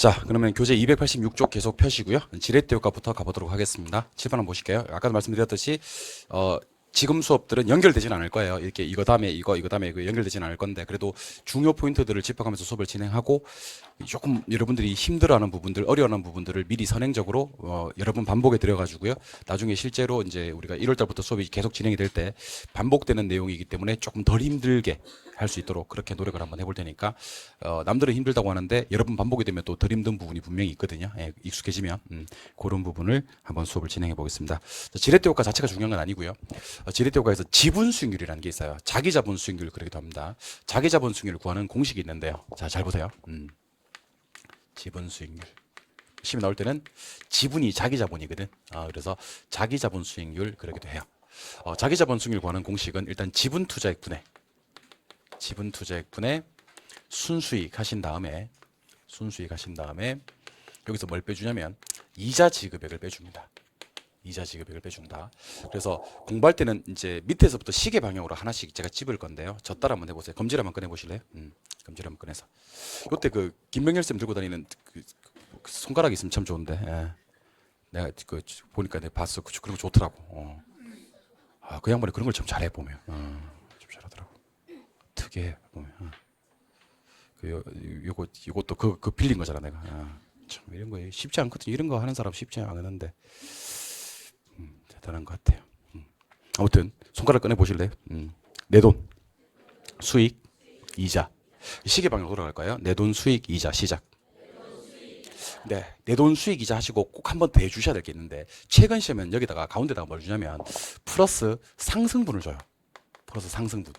자, 그러면 교재 286쪽 계속 펴시고요. 지렛대 효과부터 가보도록 하겠습니다. 칠판 한번 보실게요. 아까도 말씀드렸듯이 지금 수업들은 연결되지는 않을 거예요. 이렇게 이거 다음에 이거 다음에 이거 연결되지는 않을 건데 그래도 중요 포인트들을 짚어가면서 수업을 진행하고 조금 여러분들이 힘들어하는 부분들, 어려워하는 부분들을 미리 선행적으로 여러 번 반복해 드려가지고요. 나중에 실제로 이제 우리가 1월 달부터 수업이 계속 진행이 될 때 반복되는 내용이기 때문에 조금 덜 힘들게 할 수 있도록 그렇게 노력을 한번 해볼 테니까 남들은 힘들다고 하는데 여러 번 반복이 되면 또 덜 힘든 부분이 분명히 있거든요. 예, 익숙해지면 그런 부분을 한번 수업을 진행해 보겠습니다. 지렛대 효과 자체가 중요한 건 아니고요. 지렛대 효과에서 지분 수익률이라는 게 있어요. 자기 자본 수익률 그러기도 합니다. 자기 자본 수익률을 구하는 공식이 있는데요. 자, 잘 보세요. 지분 수익률. 시험에 나올 때는 지분이 자기 자본이거든. 그래서 자기 자본 수익률 그러기도 해요. 자기 자본 수익률 구하는 공식은 일단 지분 투자액 분의 순수익 하신 다음에 여기서 뭘 빼주냐면 이자 지급액을 빼줍니다. 이자 지급액을 빼준다. 그래서 공부할 때는 이제 밑에서부터 시계 방향으로 하나씩 제가 찝을 건데요. 저 따라 한번 해보세요. 검지를 한번 꺼내보실래요? 검지를 한번 꺼내서. 이때 그 김명렬 쌤 들고 다니는 그 손가락이 있으면 참 좋은데. 예. 내가 그 보니까 내가 봤어. 그런 거 좋더라고. 그 양반이 그런 걸 참 잘해 보면. 좀 잘하더라고. 특이해 보면. 요것도 그 빌린 거잖아 내가. 참 이런 거 쉽지 않거든. 이런 거 하는 사람 쉽지 않은데. 대단한 것 같아요. 아무튼 손가락 꺼내 보실래요? 내 돈, 수익, 이자. 시계 방향으로 돌아갈까요? 내 돈, 수익, 이자 시작. 네, 내 돈, 수익, 이자 하시고 꼭 한 번 더 해주셔야 될 게 있는데 최근 시험은 여기다가 가운데다가 뭘 주냐면 플러스 상승분을 줘요. 플러스 상승분.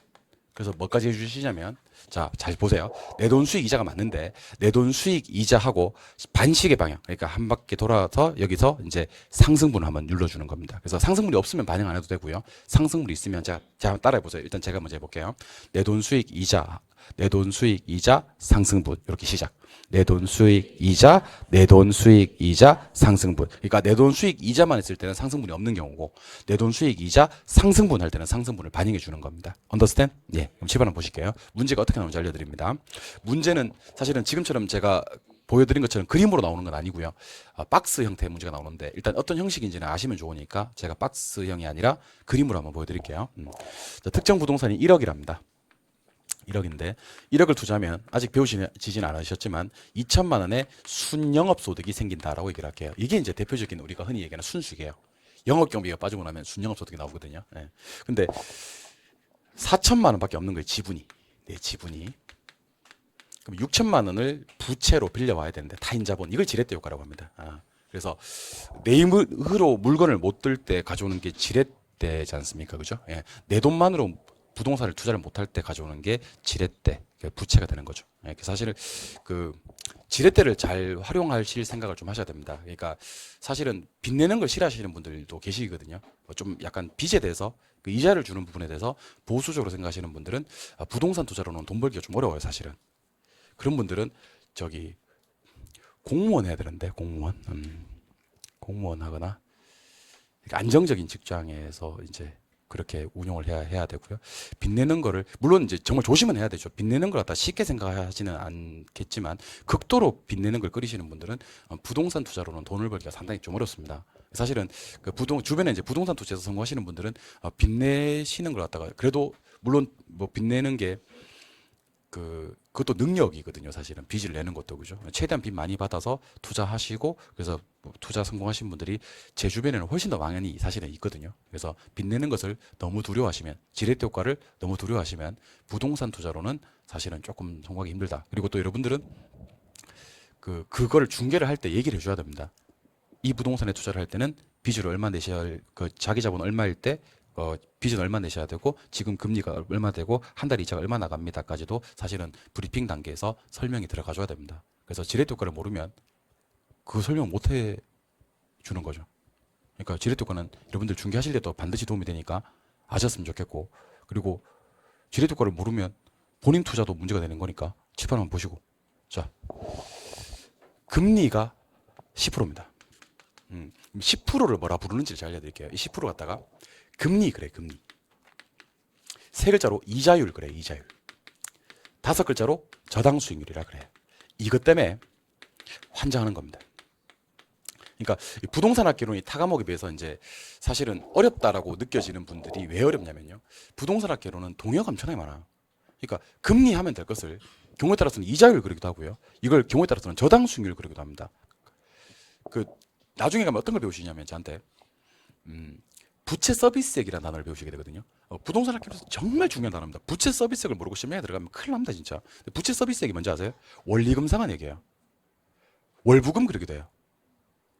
그래서 뭐까지 해주시냐면 자, 잘 보세요. 내 돈 수익 이자가 맞는데 내 돈 수익 이자하고 반시계 방향 그러니까 한 바퀴 돌아서 여기서 이제 상승분을 한번 눌러주는 겁니다. 그래서 상승분이 없으면 반영 안 해도 되고요. 상승분이 있으면 제가 따라해 보세요. 일단 제가 먼저 해볼게요. 내 돈 수익 이자 상승분 이렇게 시작. 내 돈 수익 이자 상승분. 그러니까 내 돈 수익 이자만 했을 때는 상승분이 없는 경우고 내 돈 수익 이자 상승분 할 때는 상승분을 반영해 주는 겁니다. Understand? 예. 그럼 칠판 한번 보실게요. 문제가 어떻게 나오는지 알려드립니다. 문제는 사실은 지금처럼 제가 보여드린 것처럼 그림으로 나오는 건 아니고요. 박스 형태의 문제가 나오는데 일단 어떤 형식인지는 아시면 좋으니까 제가 박스형이 아니라 그림으로 한번 보여드릴게요. 자, 특정 부동산이 1억이랍니다. 1억인데 1억을 투자하면 아직 배우시지는 않으셨지만 2천만 원의 순영업 소득이 생긴다라고 얘기를 할게요. 이게 이제 대표적인 우리가 흔히 얘기하는 순수익이에요. 영업 경비가 빠지고 나면 순영업 소득이 나오거든요. 예. 근데 4천만 원밖에 없는 거예요. 지분이. 네, 지분이. 그럼 6천만 원을 부채로 빌려와야 되는데 타인자본 이걸 지렛대 효과라고 합니다. 그래서 내 힘으로 물건을 못 들 때 가져오는 게 지렛대지 않습니까? 그죠? 예. 내 돈만으로 부동산을 투자를 못할 때 가져오는 게 지렛대, 부채가 되는 거죠. 예, 사실 그 지렛대를 잘 활용하실 생각을 좀 하셔야 됩니다. 그러니까 사실은 빚내는 걸 싫어하시는 분들도 계시거든요. 좀 약간 빚에 대해서 그 이자를 주는 부분에 대해서 보수적으로 생각하시는 분들은 부동산 투자로는 돈 벌기가 좀 어려워요, 사실은. 그런 분들은 저기 공무원 해야 되는데 공무원 하거나 안정적인 직장에서 이제 그렇게 운용을 해야 되고요. 빚내는 거를 물론 이제 정말 조심은 해야 되죠. 빚내는 걸 갖다 쉽게 생각하지는 않겠지만 극도로 빚내는 걸 끓이시는 분들은 부동산 투자로는 돈을 벌기가 상당히 좀 어렵습니다. 사실은 그 주변에 이제 부동산 투자에서 성공하시는 분들은 빚내시는 걸 갖다가 그래도 물론 뭐 빚내는 게 그것도 능력이거든요. 사실은 빚을 내는 것도 그죠. 최대한 빚 많이 받아서 투자하시고 그래서 투자 성공하신 분들이 제 주변에는 훨씬 더 많이 사실은 있거든요. 그래서 빚 내는 것을 너무 두려워하시면 지렛대 효과를 너무 두려워하시면 부동산 투자로는 사실은 조금 성공하기 힘들다. 그리고 또 여러분들은 그거를 중개를 할 때 얘기를 해줘야 됩니다. 이 부동산에 투자를 할 때는 빚을 얼마 내셔야 할, 자기 자본 얼마일 때 빚은 얼마 내셔야 되고 지금 금리가 얼마 되고 한 달 이자가 얼마 나갑니다까지도 사실은 브리핑 단계에서 설명이 들어가 줘야 됩니다. 그래서 지렛대 효과를 모르면 그 설명 못 해 주는 거죠. 그러니까 지렛대 효과는 여러분들 중개하실 때도 반드시 도움이 되니까 아셨으면 좋겠고 그리고 지렛대 효과를 모르면 본인 투자도 문제가 되는 거니까 칠판 한번 보시고 자 금리가 10%입니다. 10%를 뭐라 부르는지 잘 알려드릴게요. 이 10% 갖다가 금리 그래 금리 세 글자로 이자율 그래 이자율 다섯 글자로 저당 수익률이라 그래. 이것 때문에 환장하는 겁니다. 그러니까 이 부동산 학개론이 타과목에 비해서 이제 사실은 어렵다라고 느껴지는 분들이 왜 어렵냐면요. 부동산 학개론은 동의어가 엄청나게 많아요. 그러니까 금리하면 될 것을 경우에 따라서는 이자율 그리기도 하고요. 이걸 경우에 따라서는 저당 수익률 그리기도 합니다. 그 나중에 가면 어떤 걸 배우시냐면 저한테 부채 서비스액이라는 단어를 배우시게 되거든요. 부동산 학교에서 정말 중요한 단어입니다. 부채 서비스액을 모르고 심리에 들어가면 큰일 납니다, 진짜. 부채 서비스액이 뭔지 아세요? 원리금 상환액이에요. 월부금 그리기도 해요.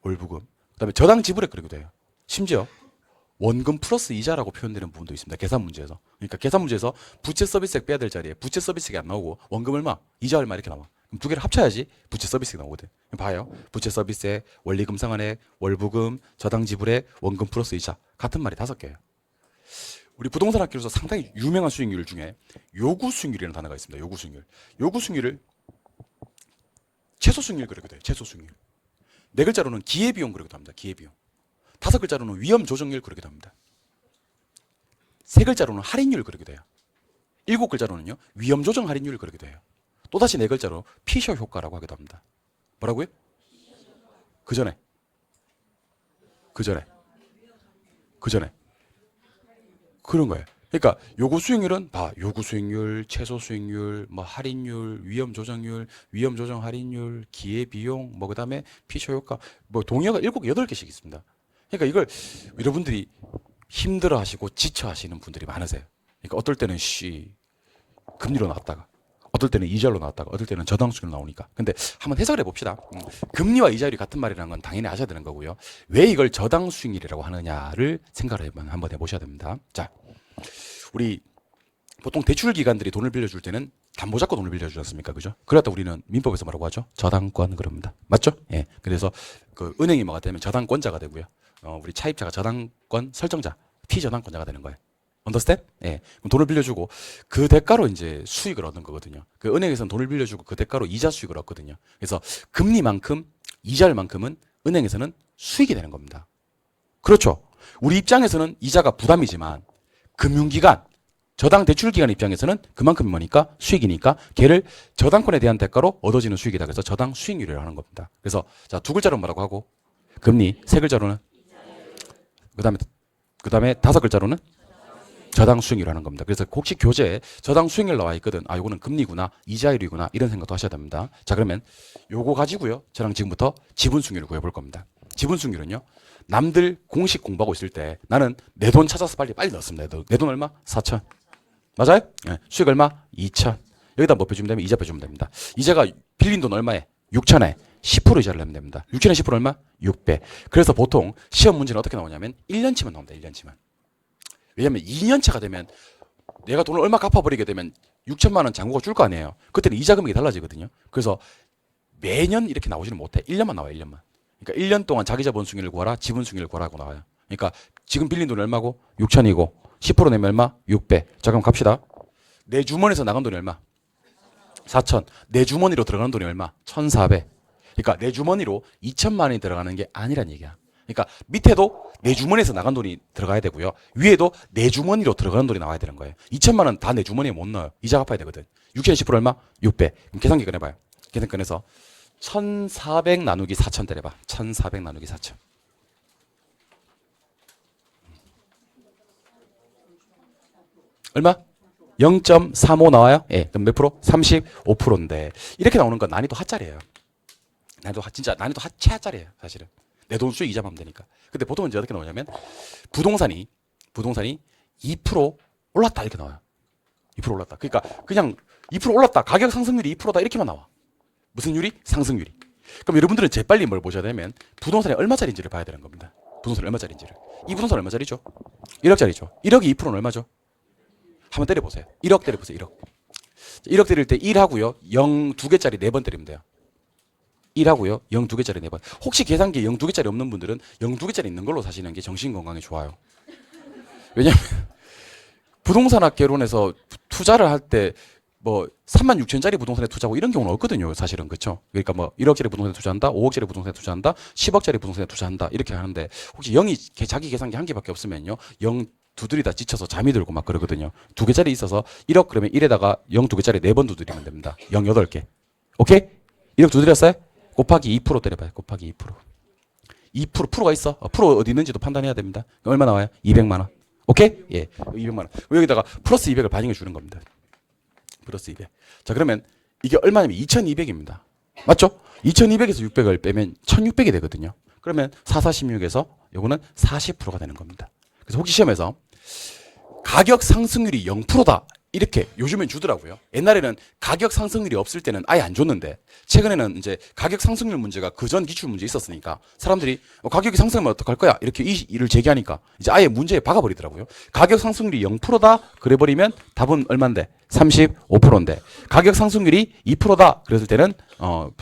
월부금. 그다음에 저당 지불액 그리기도 해요. 심지어 원금 플러스 이자라고 표현되는 부분도 있습니다. 계산 문제에서. 그러니까 계산 문제에서 부채 서비스액 빼야 될 자리에 부채 서비스액이 안 나오고 원금 얼마, 이자 얼마 이렇게 나와. 그럼 두 개를 합쳐야지 부채 서비스액이 나오거든. 봐요. 부채 서비스액, 원리금 상환액, 월부금, 저당 지불액, 원금 플러스 이자. 같은 말이 5개예요. 우리 부동산 학교에서 상당히 유명한 수익률 중에 요구 수익률이라는 단어가 있습니다. 요구 수익률. 요구 수익률을 최소 수익률 그리기도 돼요. 최소 수익률. 4글자로는 기회비용 그리기도 합니다. 기회비용. 5글자로는 위험 조정률 그리기도 합니다. 3글자로는 할인율 그리기도 해요. 7글자로는요 위험 조정 할인율 그리기도 해요. 또다시 4글자로 피셔 효과라고 하기도 합니다. 뭐라고요? 그 전에 그런 거예요. 그러니까 요구 수익률은 요구 수익률, 최소 수익률, 뭐 할인율, 위험 조정률, 위험 조정 할인율, 기회 비용, 뭐 그다음에 피셔 효과, 뭐 동의어가 7, 8개씩 있습니다. 그러니까 이걸 여러분들이 힘들어 하시고 지쳐 하시는 분들이 많으세요. 그러니까 어떨 때는 금리로 나왔다가 어떨 때는 이자율로 나왔다가 어떨 때는 저당 수익률로 나오니까. 근데 한번 해석을 해봅시다. 금리와 이자율이 같은 말이라는 건 당연히 아셔야 되는 거고요. 왜 이걸 저당 수익률이라고 하느냐를 생각을 한번 해보셔야 됩니다. 자, 우리 보통 대출 기관들이 돈을 빌려줄 때는 담보 잡고 돈을 빌려주지 않습니까? 그죠? 그러다 우리는 민법에서 뭐라고 하죠? 저당권 그럽니다. 맞죠? 예. 그래서 그 은행이 뭐가 되면 저당권자가 되고요. 우리 차입자가 저당권 설정자, 피저당권자가 되는 거예요. 언더스탠? 예. 그럼 돈을 빌려주고 그 대가로 이제 수익을 얻는 거거든요. 그 은행에서는 돈을 빌려주고 그 대가로 이자 수익을 얻거든요. 그래서 금리만큼 이자율만큼은 은행에서는 수익이 되는 겁니다. 그렇죠. 우리 입장에서는 이자가 부담이지만 금융기관, 저당 대출기관 입장에서는 그만큼이 뭐니까 수익이니까 걔를 저당권에 대한 대가로 얻어지는 수익이다. 그래서 저당 수익률이라고 하는 겁니다. 그래서 자, 2글자로 뭐라고 하고 금리, 3글자로는 그다음에 5글자로는 저당 수익률이라는 겁니다. 그래서 혹시 교재에 저당 수익률 나와 있거든. 요거는 금리구나, 이자율이구나 이런 생각도 하셔야 됩니다. 자, 그러면 요거 가지고요. 저랑 지금부터 지분 수익률을 구해볼 겁니다. 지분 수익률은요. 남들 공식 공부하고 있을 때 나는 내 돈 찾아서 빨리 넣었습니다. 내 돈 얼마? 4천. 맞아요? 네. 수익 얼마? 2천. 여기다 뭐 빼주면 되면 이자 빼주면 됩니다. 이자가 빌린 돈 얼마에? 6천에 10% 이자를 내면 됩니다. 6천에 10% 얼마? 6배. 그래서 보통 시험 문제는 어떻게 나오냐면 1년치만 나옵니다. 1년치만. 왜냐면 2년차가 되면 내가 돈을 얼마 갚아버리게 되면 6천만 원 잔고가 줄 거 아니에요. 그때는 이자 금액이 달라지거든요. 그래서 매년 이렇게 나오지는 못해. 1년만 나와요. 1년만. 그러니까 1년 동안 자기 자본 수익률을 구하라, 지분 수익률을 구하라고 나와요. 그러니까 지금 빌린 돈이 얼마고? 6천이고 10% 내면 얼마? 6배. 자, 그럼 갑시다. 내 주머니에서 나간 돈이 얼마? 4천. 내 주머니로 들어가는 돈이 얼마? 1,400. 그러니까 내 주머니로 2천만 원이 들어가는 게 아니란 얘기야. 그러니까 밑에도 내 주머니에서 나간 돈이 들어가야 되고요. 위에도 내 주머니로 들어가는 돈이 나와야 되는 거예요. 2천만 원 다 내 주머니에 못 넣어요. 이자 갚아야 되거든. 6천에 10% 얼마? 6배. 그럼 계산기 꺼내봐요. 계산 꺼내서 1,400 나누기 4천 때려봐. 1,400 나누기 4천. 얼마? 0.35 나와요? 예. 그럼 몇 프로? 35%인데 이렇게 나오는 건 난이도 하짜리예요. 진짜 난이도 최하짜리예요, 사실은. 내 돈 수익 이자만 하면 되니까. 근데 보통은 이제 어떻게 나오냐면 부동산이 2% 올랐다 이렇게 나와요. 2% 올랐다. 그러니까 그냥 2% 올랐다. 가격 상승률이 2%다 이렇게만 나와. 무슨 유리? 상승률이. 그럼 여러분들은 재빨리 뭘 보셔야 되면 부동산이 얼마짜리인지를 봐야 되는 겁니다. 부동산이 얼마짜리인지를. 이 부동산 얼마짜리죠? 1억짜리죠. 1억이 2%는 얼마죠? 한번 때려보세요. 1억 때려보세요. 1억. 1억 때릴 때 1하고요. 0 2개짜리 4번 때리면 돼요. 1하고요. 0 2개짜리 4번. 혹시 계산기에 0 2개짜리 없는 분들은 0 2개짜리 있는 걸로 사시는 게 정신건강에 좋아요. 왜냐면 부동산학개론에서 투자를 할 때 뭐 36,000짜리 부동산에 투자하고 이런 경우는 없거든요. 사실은. 그렇죠? 그러니까 뭐 1억짜리 부동산에 투자한다, 5억짜리 부동산에 투자한다, 10억짜리 부동산에 투자한다 이렇게 하는데 혹시 0이 자기 계산기 한 개밖에 없으면요. 0 두드리다 지쳐서 잠이 들고 막 그러거든요. 2개짜리 있어서 1억 그러면 1에다가 0 2개짜리 4번 두드리면 됩니다. 0 8개. 오케이? 1억 두드렸어요? 곱하기 2% 때려봐요. 곱하기 2%. 2% 프로가 있어. 프로 어디 있는지도 판단해야 됩니다. 얼마 나와요? 200만 원. 오케이? 예. 200만 원. 여기다가 플러스 200을 반영해 주는 겁니다. 플러스 200. 자, 그러면 이게 얼마냐면 2200입니다. 맞죠? 2200에서 600을 빼면 1600이 되거든요. 그러면 446에서 요거는 40%가 되는 겁니다. 그래서 혹시 시험에서 가격 상승률이 0%다. 이렇게 요즘엔 주더라고요. 옛날에는 가격 상승률이 없을 때는 아예 안 줬는데 최근에는 이제 가격 상승률 문제가 그전 기출 문제 있었으니까 사람들이 가격이 상승하면 어떡할 거야? 이렇게 이 일을 제기하니까 이제 아예 문제에 박아버리더라고요. 가격 상승률이 0%다. 그래버리면 답은 얼만데? 35%인데 가격 상승률이 2%다. 그랬을 때는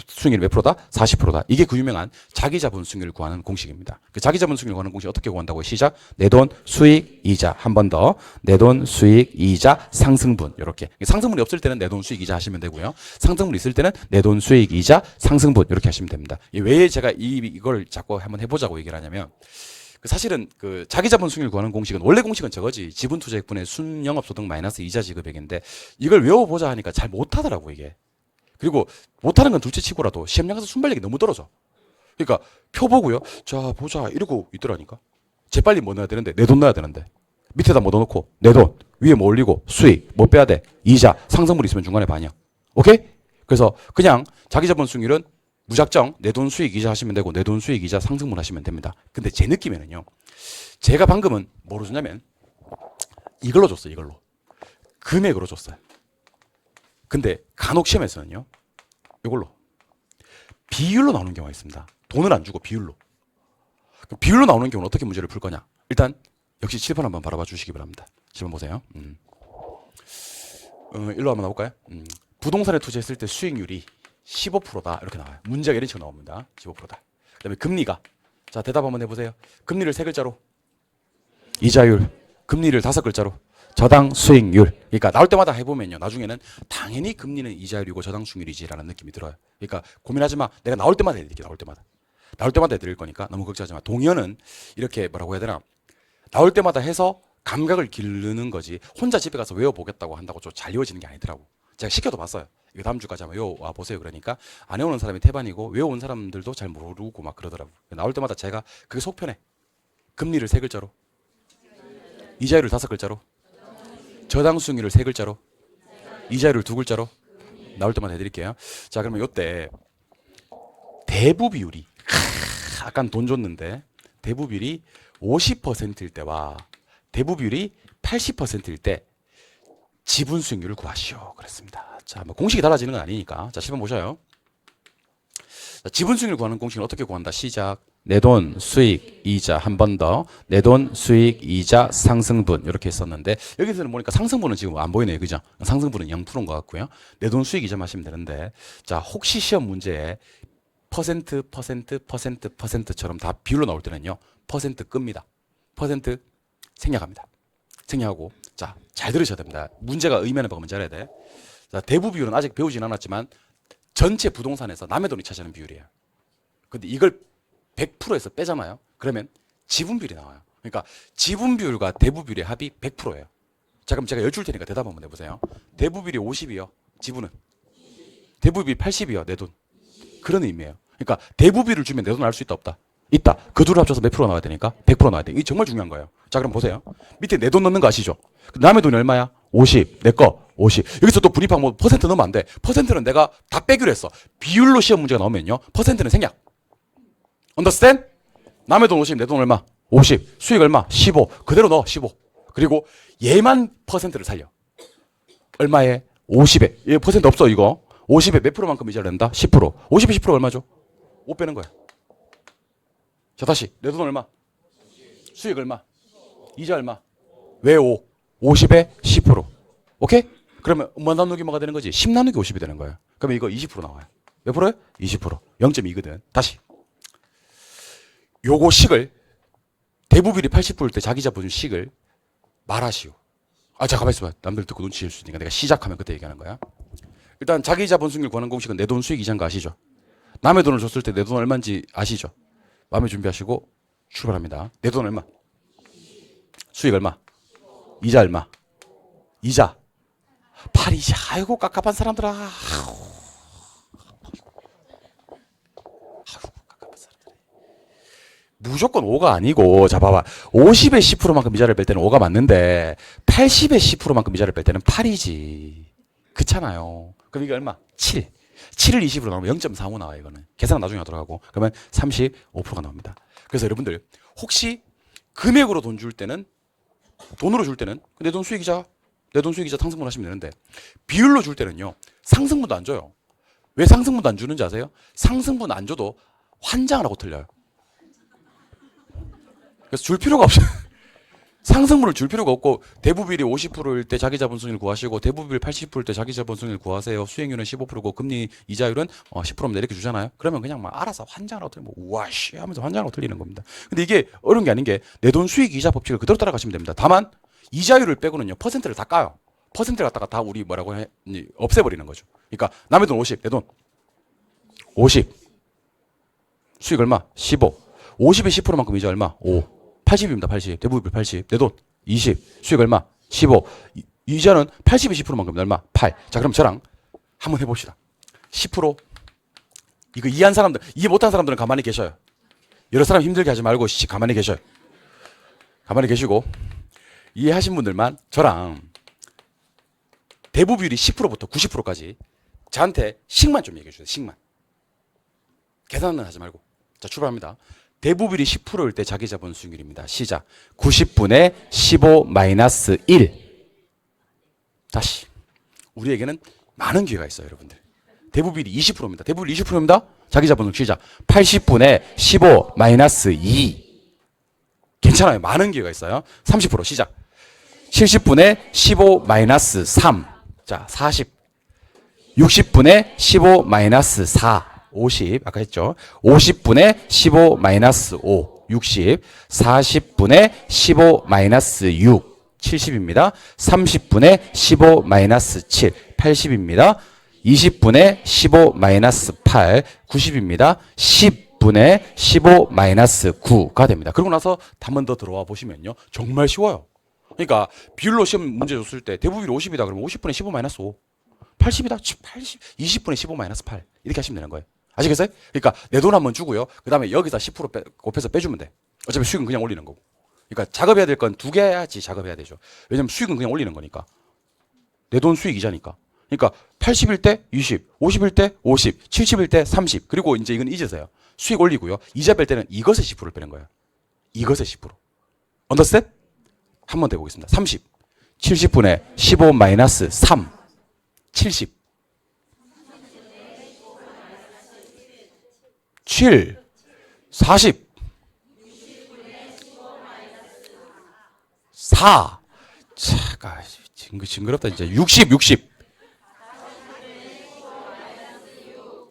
수익률이 몇 프로다? 40%다. 이게 그 유명한 자기자본 수익률을 구하는 공식입니다. 그 자기자본 수익률을 구하는 공식 어떻게 구한다고? 시작. 내 돈, 수익, 이자. 한 번 더. 내 돈, 수익, 이자, 상승분. 이렇게. 상승분이 없을 때는 내 돈, 수익, 이자 하시면 되고요. 상승분이 있을 때는 내 돈, 수익, 이자, 상승분. 이렇게 하시면 됩니다. 왜 제가 이걸 자꾸 한번 해보자고 얘기를 하냐면 사실은 그 자기자본 수익률 구하는 공식은 원래 공식은 저거지. 지분투자액분의 순영업소득 마이너스 이자 지급액인데 이걸 외워보자 하니까 잘 못하더라고 이게. 그리고 못하는 건 둘째치고라도 시험장 가서 순발력이 너무 떨어져. 그러니까 표 보고요. 자 보자 이러고 있더라니까. 재빨리 뭐 넣어야 되는데 내 돈 넣어야 되는데 밑에다 뭐 넣어놓고 내 돈 위에 뭐 올리고 수익 뭐 빼야 돼 이자 상승분 있으면 중간에 반영. 오케이? 그래서 그냥 자기자본 수익률은 무작정 내 돈 수익 이자 하시면 되고 내 돈 수익 이자 상승분 하시면 됩니다. 근데 제 느낌에는요. 제가 방금은 뭐로 줬냐면 이걸로 줬어요. 이걸로. 금액으로 줬어요. 근데 간혹 시험에서는요. 이걸로. 비율로 나오는 경우가 있습니다. 돈을 안 주고 비율로. 비율로 나오는 경우는 어떻게 문제를 풀 거냐. 일단 역시 칠판 한번 바라봐 주시기 바랍니다. 칠판 보세요. 일로 한번 나볼까요? 부동산에 투자했을 때 수익률이 15%다 이렇게 나와요. 문제가 이런 식으로 나옵니다. 15%다. 그다음에 금리가 자 대답 한번 해보세요. 금리를 3글자로 이자율, 금리를 5글자로 저당 수익률. 그러니까 나올 때마다 해보면요. 나중에는 당연히 금리는 이자율이고 저당 수익률이지라는 느낌이 들어요. 그러니까 고민하지 마. 내가 나올 때마다 해드릴게. 나올 때마다 해드릴 거니까 너무 걱정하지 마. 동의어는 이렇게 뭐라고 해야 되나 나올 때마다 해서 감각을 기르는 거지 혼자 집에 가서 외워보겠다고 한다고 좀 잘 외워지는 게 아니더라고. 제가 시켜도 봤어요. 이거 다음 주까지 한번 외워와 보세요. 그러니까 안 외우는 사람이 태반이고 외워온 사람들도 잘 모르고 막 그러더라고. 나올 때마다 제가 그게 속편해. 금리를 3글자로 이자율을 5글자로 저당 수익률을 3글자로 이자율을 2글자로 나올 때마다 해드릴게요. 자 그러면 요때 대부 비율이 약간 돈 줬는데 대부 비율이 50%일 때와 대부 비율이 80%일 때 지분 수익률을 구하시오. 그랬습니다. 자, 뭐 공식이 달라지는 건 아니니까. 자, 10번 보셔요. 자, 지분 수익률 구하는 공식은 어떻게 구한다? 시작. 내 돈, 수익, 이자 한 번 더. 내 돈, 수익, 이자, 상승분 이렇게 했었는데 여기서는 보니까 상승분은 지금 안 보이네요. 그죠? 상승분은 0%인 것 같고요. 내 돈, 수익, 이자 하시면 되는데 자, 혹시 시험 문제에 퍼센트처럼 다 비율로 나올 때는요. 퍼센트 끕니다. 퍼센트 생략합니다. 생략하고 자, 잘 들으셔야 됩니다. 문제가 의미하는 바가 뭔지 알아야 돼. 자, 대부 비율은 아직 배우진 않았지만 전체 부동산에서 남의 돈이 차지하는 비율이에요. 근데 이걸 100%에서 빼잖아요. 그러면 지분 비율이 나와요. 그러니까 지분 비율과 대부 비율의 합이 100%예요. 자, 그럼 제가 여쭐 테니까 대답 한번 해보세요. 대부 비율이 50이요. 지분은. 대부 비율이 80이요. 내 돈. 그런 의미예요. 그러니까 대부 비율을 주면 내 돈 알 수 있다 없다? 있다. 그 둘을 합쳐서 몇 프로 나와야 되니까? 100% 나와야 돼. 이게 정말 중요한 거예요. 자, 그럼 보세요. 밑에 내 돈 넣는 거 아시죠? 남의 돈이 얼마야? 50. 내 거 50. 여기서 또 분입하면 뭐 퍼센트 넣으면 안 돼. 퍼센트는 내가 다 빼기로 했어. 비율로 시험 문제가 나오면요. 퍼센트는 생략. understand? 남의 돈 50, 내 돈 얼마? 50. 수익 얼마? 15. 그대로 넣어. 15. 그리고 얘만 퍼센트를 살려. 얼마에? 50에. 얘 퍼센트 없어 이거. 50에 몇 프로만큼 이자를 낸다? 10%. 50에 10% 얼마죠? 5 빼는 거야. 자, 다시. 내 돈 얼마? 수익 얼마? 이자 얼마? 왜 5? 50에 10%. 오케이? 그러면 뭐 나누기 뭐가 되는 거지? 10 나누기 50이 되는 거예요. 그러면 이거 20% 나와요. 몇 프로요? 20%. 0.2거든. 다시. 요거 식을 대부 비율이 80%일 때 자기 자본 식을 말하시오. 아, 자, 가만히 있어봐. 남들 듣고 눈치 챌 수 있으니까 내가 시작하면 그때 얘기하는 거야. 일단 자기 자본 수익률 구하는 공식은 내 돈 수익 이자인 거 아시죠? 남의 돈을 줬을 때 내 돈 얼마인지 아시죠? 마음에 준비하시고 출발합니다. 내 돈 얼마? 수익 얼마? 이자 얼마? 이자 8이자. 아이고 깝깝한 사람들아. 무조건 5가 아니고, 자, 봐봐. 50에 10%만큼 이자를 뺄 때는 5가 맞는데, 80에 10%만큼 이자를 뺄 때는 8이지. 그렇잖아요. 그럼 이게 얼마? 7. 7을 20으로 나오면 0.45 나와요, 이거는. 계산은 나중에 하도록 하고. 그러면 35%가 나옵니다. 그래서 여러분들, 혹시 금액으로 돈 줄 때는, 돈으로 줄 때는, 내 돈 수익이자, 내 돈 수익이자 상승분 하시면 되는데, 비율로 줄 때는요, 상승분도 안 줘요. 왜 상승분도 안 주는지 아세요? 상승분 안 줘도 환장을 하고 틀려요. 그래서 줄 필요가 없어요. 상승분을 줄 필요가 없고 대부비율이 50%일 때 자기 자본수익률 구하시고 대부비율 80%일 때 자기 자본수익률 구하세요. 수익률은 15%고 금리 이자율은 10%면 이렇게 주잖아요. 그러면 그냥 막 알아서 환장하고 틀리면 우와씨 하면서 환장하고 틀리는 겁니다. 근데 이게 어려운 게 아닌 게 내 돈 수익 이자 법칙을 그대로 따라가시면 됩니다. 다만 이자율을 빼고는요. 퍼센트를 다 까요. 퍼센트를 갖다가 다 우리 뭐라고 해 없애버리는 거죠. 그러니까 남의 돈 50, 내 돈 50 수익 얼마? 15 50에 10%만큼 이자 얼마? 5 80입니다. 80. 대부분 80. 내 돈 20. 수익 얼마? 15. 이자는 80에 10%만큼 얼마? 8. 자, 그럼 저랑 한번 해봅시다. 10%. 이거 이해한 사람들, 이해 못한 사람들은 가만히 계셔요. 여러 사람 힘들게 하지 말고 가만히 계셔요. 가만히 계시고 이해하신 분들만 저랑 대부비율이 10%부터 90%까지 저한테 식만 좀 얘기해 주세요. 식만. 계산은 하지 말고. 자, 출발합니다. 대부비율이 10%일 때 자기 자본 수익률입니다. 시작. 90분의 15 마이너스 1. 다시. 우리에게는 많은 기회가 있어요, 여러분들. 대부비율이 20%입니다. 대부비율이 20%입니다. 자기 자본 수익 시작. 80분의 15 마이너스 2. 괜찮아요. 많은 기회가 있어요. 30% 시작. 70분의 15 마이너스 3. 자, 40. 60분의 15 마이너스 4. 50 아까 했죠. 50분의 15 마이너스 5 60 40분의 15 마이너스 6 70입니다. 30분의 15 마이너스 7 80입니다. 20분의 15 마이너스 8 90입니다. 10분의 15 마이너스 9가 됩니다. 그러고 나서 한 번 더 들어와 보시면요. 정말 쉬워요. 그러니까 비율로 시험 문제 줬을 때 대부비율 50이다 그러면 50분의 15 마이너스 5 80이다 80 20분의 15 마이너스 8 이렇게 하시면 되는 거예요. 아시겠어요? 그러니까 내 돈 한번 주고요. 그 다음에 여기다 10% 곱해서 빼주면 돼. 어차피 수익은 그냥 올리는 거고. 그러니까 작업해야 될 건 두 개 해야지 작업해야 되죠. 왜냐면 수익은 그냥 올리는 거니까. 내 돈 수익 이자니까. 그러니까 80일 때 20, 50일 때 50, 70일 때 30. 그리고 이제 이건 잊으세요. 수익 올리고요. 이자 뺄 때는 이것의 10%를 빼는 거예요. 이것의 10%. 언더스탠? 한번 더 해보겠습니다. 30. 70분의 15 마이너스 3. 70. 7, 40, 4, 차, 징그럽다, 진짜. 60, 60.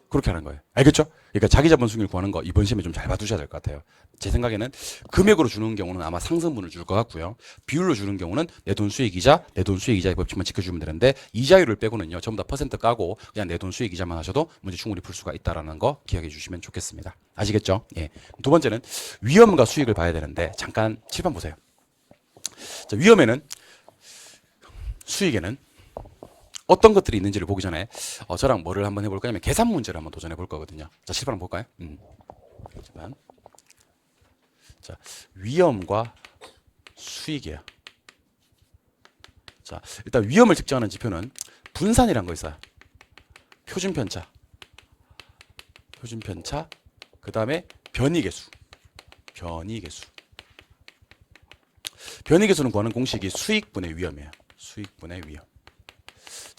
그렇게 하는 거예요. 알겠죠? 그러니까 자기 자본 수익률 구하는 거 이번 시험에 좀 잘 봐두셔야 될 것 같아요. 제 생각에는 금액으로 주는 경우는 아마 상승분을 줄 것 같고요. 비율로 주는 경우는 내 돈 수익이자, 내 돈 수익이자의 법칙만 지켜주면 되는데 이자율을 빼고는요. 전부 다 퍼센트 까고 그냥 내 돈 수익이자만 하셔도 문제 충분히 풀 수가 있다라는 거 기억해 주시면 좋겠습니다. 아시겠죠? 예. 두 번째는 위험과 수익을 봐야 되는데 잠깐 칠판 보세요. 자, 위험에는 수익에는 어떤 것들이 있는지를 보기 전에 저랑 뭐를 한번 해볼 거냐면 계산 문제를 한번 도전해 볼 거거든요. 자, 칠판 한번 볼까요? 칠판. 자, 위험과 수익이에요. 자, 일단 위험을 측정하는 지표는 분산이라는 거 있어요. 표준편차. 표준편차. 그 다음에 변이계수. 변이계수. 변이계수는 구하는 공식이 수익분의 위험이에요. 수익분의 위험.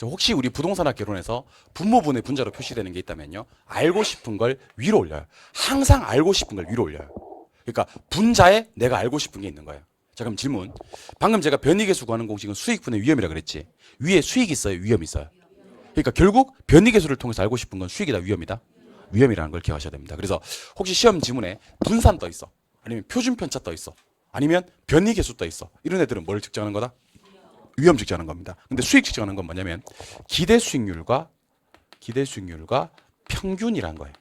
혹시 우리 부동산학 개론에서 분모분의 분자로 표시되는 게 있다면요. 알고 싶은 걸 위로 올려요. 항상 알고 싶은 걸 위로 올려요. 그러니까 분자에 내가 알고 싶은 게 있는 거예요. 자, 그럼 질문. 방금 제가 변이계수 구하는 공식은 수익분의 위험이라 그랬지. 위에 수익이 있어요? 위험이 있어요? 그러니까 결국 변이계수를 통해서 알고 싶은 건 수익이다, 위험이다? 위험이라는 걸 기억하셔야 됩니다. 그래서 혹시 시험 지문에 분산 떠 있어. 아니면 표준편차 떠 있어. 아니면 변이계수 떠 있어. 이런 애들은 뭘 측정하는 거다? 위험 측정하는 겁니다. 근데 수익 측정하는 건 뭐냐면 기대 수익률과 평균이라는 거예요.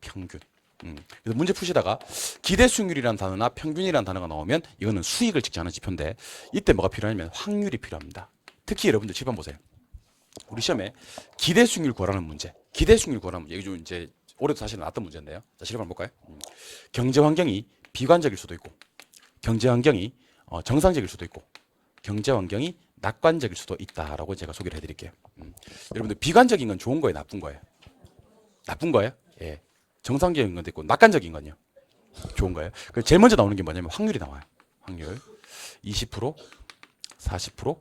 평균. 그래서 문제 푸시다가 기대 수익률이라는 단어나 평균이라는 단어가 나오면 이거는 수익을 측정하는 지표인데 이때 뭐가 필요하냐면 확률이 필요합니다. 특히 여러분들 칠판 보세요. 우리 시험에 기대 수익률 구하라는 문제. 기대 수익률 구하라는 문제. 이게 좀 이제 올해도 사실 나왔던 문제인데요. 자, 칠판 볼까요? 경제 환경이 비관적일 수도 있고 경제 환경이 정상적일 수도 있고 경제 환경이 낙관적일 수도 있다라고 제가 소개를 해드릴게요. 여러분들 비관적인 건 좋은 거예요, 나쁜 거예요? 나쁜 거예요? 예. 정상적인 건 있고 낙관적인 건요. 좋은 거예요. 그 제일 먼저 나오는 게 뭐냐면 확률이 나와요. 확률 20%, 40%, 뭐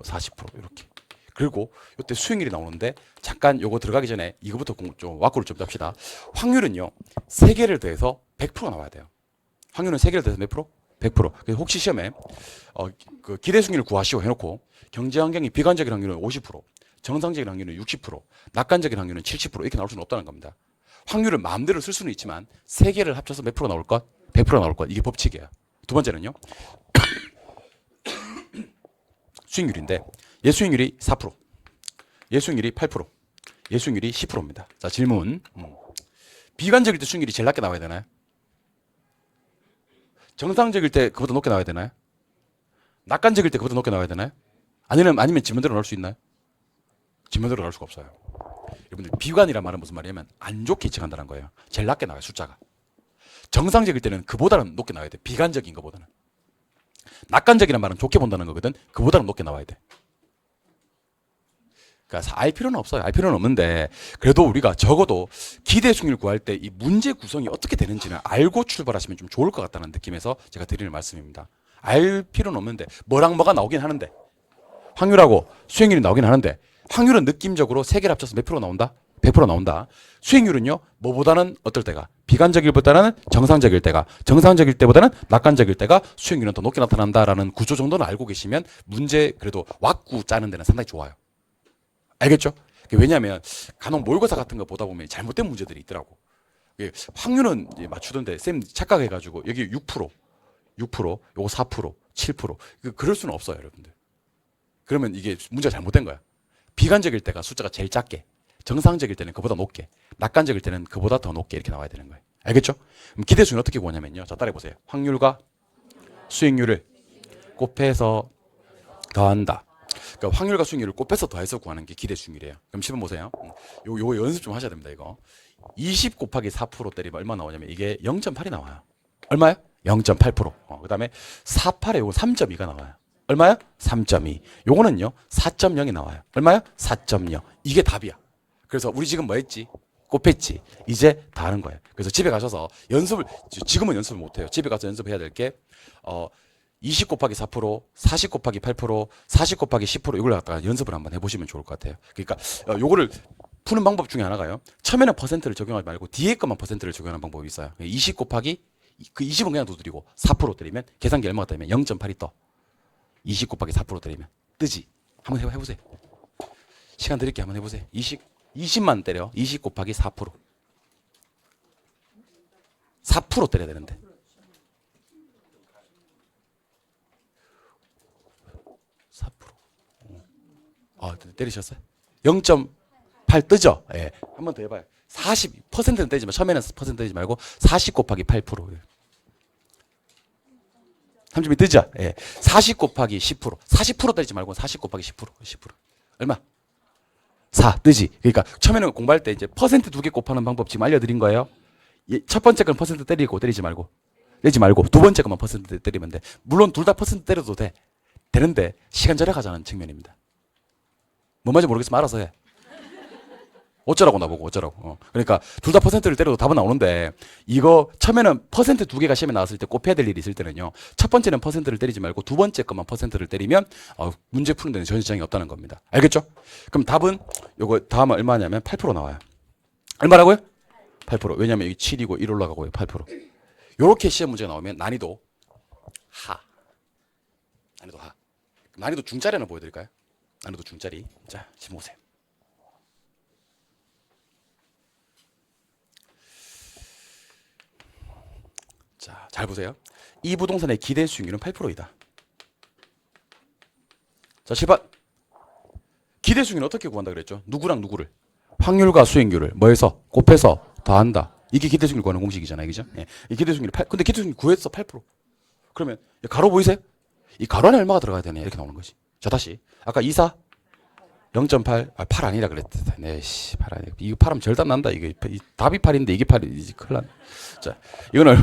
40% 이렇게. 그리고 이때 수익률이 나오는데 잠깐 요거 들어가기 전에 이거부터 좀 와꾸를 좀 짭시다. 확률은요 3개를 더해서 100% 나와야 돼요. 확률은 3개를 더해서 몇 프로? 100%. 그래서 혹시 시험에 그 기대 수익률을 구하시오 해놓고 경제 환경이 비관적인 확률은 50%, 정상적인 확률은 60%, 낙관적인 확률은 70% 이렇게 나올 수는 없다는 겁니다. 확률을 마음대로 쓸 수는 있지만 3개를 합쳐서 몇 프로 나올 것? 100% 나올 것. 이게 법칙이에요. 두 번째는요. 수익률인데 예수익률이 4%, 예수익률이 8%, 예수익률이 10%입니다. 자, 질문. 비관적일 때 수익률이 제일 낮게 나와야 되나요? 정상적일 때 그보다 높게 나와야 되나요? 낙관적일 때 그보다 높게 나와야 되나요? 아니면 지문대로 나올 수 있나요? 지문대로 나올 수가 없어요. 여러분들 비관이란 말은 무슨 말이냐면 안 좋게 예측한다는 거예요. 제일 낮게 나와요, 숫자가. 정상적일 때는 그보다는 높게 나와야 돼. 비관적인 것보다는. 낙관적이란 말은 좋게 본다는 거거든. 그보다는 높게 나와야 돼. 그러니까 알 필요는 없어요. 알 필요는 없는데 그래도 우리가 적어도 기대 수익률 구할 때 이 문제 구성이 어떻게 되는지는 알고 출발하시면 좀 좋을 것 같다는 느낌에서 제가 드리는 말씀입니다. 알 필요는 없는데 뭐랑 뭐가 나오긴 하는데 확률하고 수익률이 나오긴 하는데 확률은 느낌적으로 3개를 합쳐서 몇 프로 나온다? 100% 나온다. 수익률은요 뭐보다는 어떨 때가 비관적일보다는 정상적일 때가 정상적일 때보다는 낙관적일 때가 수익률은 더 높게 나타난다라는 구조 정도는 알고 계시면 문제 그래도 왁구 짜는 데는 상당히 좋아요. 알겠죠? 왜냐하면 간혹 모의고사 같은 거 보다 보면 잘못된 문제들이 있더라고. 확률은 맞추던데 쌤 착각해가지고 여기 6%, 요거 4%, 7% 그럴 수는 없어요, 여러분들. 그러면 이게 문제가 잘못된 거야. 비관적일 때가 숫자가 제일 작게, 정상적일 때는 그보다 높게, 낙관적일 때는 그보다 더 높게 이렇게 나와야 되는 거예요. 알겠죠? 그럼 기대수는 어떻게 구하냐면요. 자, 따라해 보세요. 확률과 수익률을 곱해서 더한다. 그러니까 확률과 수익률을 곱해서 더해서 구하는 게 기대 수익률이에요. 그럼 10번 보세요. 요거 연습 좀 하셔야 됩니다. 이거 20 곱하기 4% 때리면 얼마 나오냐면 이게 0.8이 나와요. 얼마요? 0.8%. 그다음에 48에 요거 3.2가 나와요. 얼마요? 3.2. 요거는요 4.0이 나와요. 얼마요? 4.0. 이게 답이야. 그래서 우리 지금 뭐 했지? 곱했지. 이제 다 하는 거예요. 그래서 집에 가셔서 연습을 지금은 연습을 못 해요. 집에 가서 연습해야 될 게 20 곱하기 4%, 40 곱하기 8%, 40 곱하기 10% 이걸 갖다가 연습을 한번 해보시면 좋을 것 같아요. 그러니까 요거를 푸는 방법 중에 하나가요. 처음에는 퍼센트를 적용하지 말고 뒤에 것만 퍼센트를 적용하는 방법이 있어요. 20 곱하기 그 20은 그냥 두드리고 4% 때리면 계산기 얼마가 뜨면 0.8이 떠. 20 곱하기 4% 때리면 뜨지. 한번 해보세요. 시간 드릴게 한번 해보세요. 20만 때려. 20 곱하기 4%. 4% 때려야 되는데. 때리셨어요? 0.8 뜨죠? 예. 한 번 더 해봐요. 40%는 떼지 마. 처음에는 퍼센트 떼지 말고 40 곱하기 8%. 3점이 뜨죠? 예. 40 곱하기 10%. 40% 때리지 말고 40 곱하기 10%. 10%. 얼마? 4 뜨지. 그러니까 처음에는 공부할 때 이제 퍼센트 2개 곱하는 방법 지금 알려드린 거예요. 첫 번째 건 퍼센트 때리고 때리지 말고. 두 번째 것만 퍼센트 때리면 돼. 물론 둘 다 퍼센트 때려도 돼. 되는데 시간 절약하자는 측면입니다. 뭔 말인지 모르겠으면 알아서 해. 어쩌라고 나보고 어쩌라고. 그러니까 둘 다 퍼센트를 때려도 답은 나오는데 이거 처음에는 퍼센트 2개가 시험에 나왔을 때 꼭 해야 될 일이 있을 때는요. 첫 번째는 퍼센트를 때리지 말고 두 번째 것만 퍼센트를 때리면 문제 푸는 데는 전혀 지장이 없다는 겁니다. 알겠죠? 그럼 답은 요거 다음은 얼마냐면 8% 나와요. 얼마라고요? 8%. 왜냐면 여기 7이고 1 올라가고요. 8%. 요렇게 시험 문제가 나오면 난이도 하. 난이도 중짜리 하나 보여드릴까요? 난이도 중짜리. 자, 지금 보세요. 자, 잘 보세요. 이 부동산의 기대 수익률은 8%이다. 자, 7번. 기대 수익률은 어떻게 구한다 그랬죠? 누구랑 누구를? 확률과 수익률을 뭐해서? 곱해서 더한다. 이게 기대 수익률 구하는 공식이잖아요. 그죠? 예. 이 기대 수익률이 8. 근데 기대 수익률 구했어 8%. 그러면 가로 보이세요? 이 가로 안에 얼마가 들어가야 되냐? 이렇게 나오는 거지. 자, 다시. 아까 24 0.8, 8 아니라 그랬다. 네, 8 아니라. 이거 8하면 절단 난다. 이게 답이 8인데 이게 8이지. 큰일 났네. 자, 이건 얼마?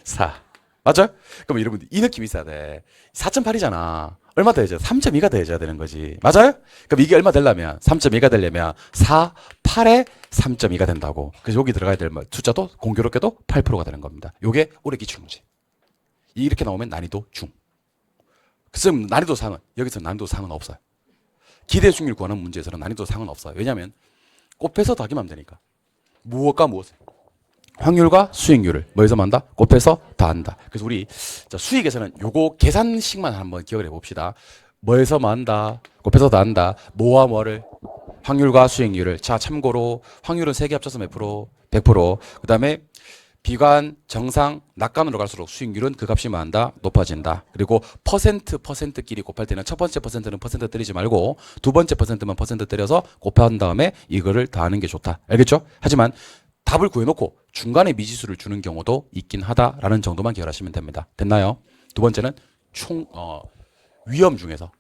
4. 맞아요? 그럼 여러분들 이 느낌이 있어야 돼. 4.8이잖아. 얼마 더해져? 3.2가 더해져야 되는 거지. 맞아요? 그럼 이게 얼마 되려면 3.2가 되려면 4, 8에 3.2가 된다고. 그래서 여기 들어가야 될 숫자도 공교롭게도 8%가 되는 겁니다. 요게 올해 기출문제. 이렇게 나오면 난이도 중. 그래서 난이도 상은 여기서 난이도 상은 없어요. 기대 수익률 구하는 문제에서는 난이도 상은 없어요. 왜냐하면 곱해서 더하기만 하면 되니까. 무엇과 무엇을? 확률과 수익률을 뭐에서 만다? 곱해서 더한다. 그래서 우리 수익에서는 요거 계산식만 한번 기억을 해봅시다. 뭐에서 만다? 곱해서 더한다. 뭐와 뭐를? 확률과 수익률을. 자, 참고로 확률은 세 개 합쳐서 몇 프로? 100%. 그 다음에 비관, 정상, 낙관으로 갈수록 수익률은 그 값이 뭐한다? 높아진다. 그리고 퍼센트끼리 곱할 때는 첫 번째 퍼센트는 퍼센트 때리지 말고 두 번째 퍼센트만 퍼센트 때려서 곱한 다음에 이거를 더하는 게 좋다. 알겠죠? 하지만 답을 구해놓고 중간에 미지수를 주는 경우도 있긴 하다라는 정도만 기억하시면 됩니다. 됐나요? 두 번째는 위험 중에서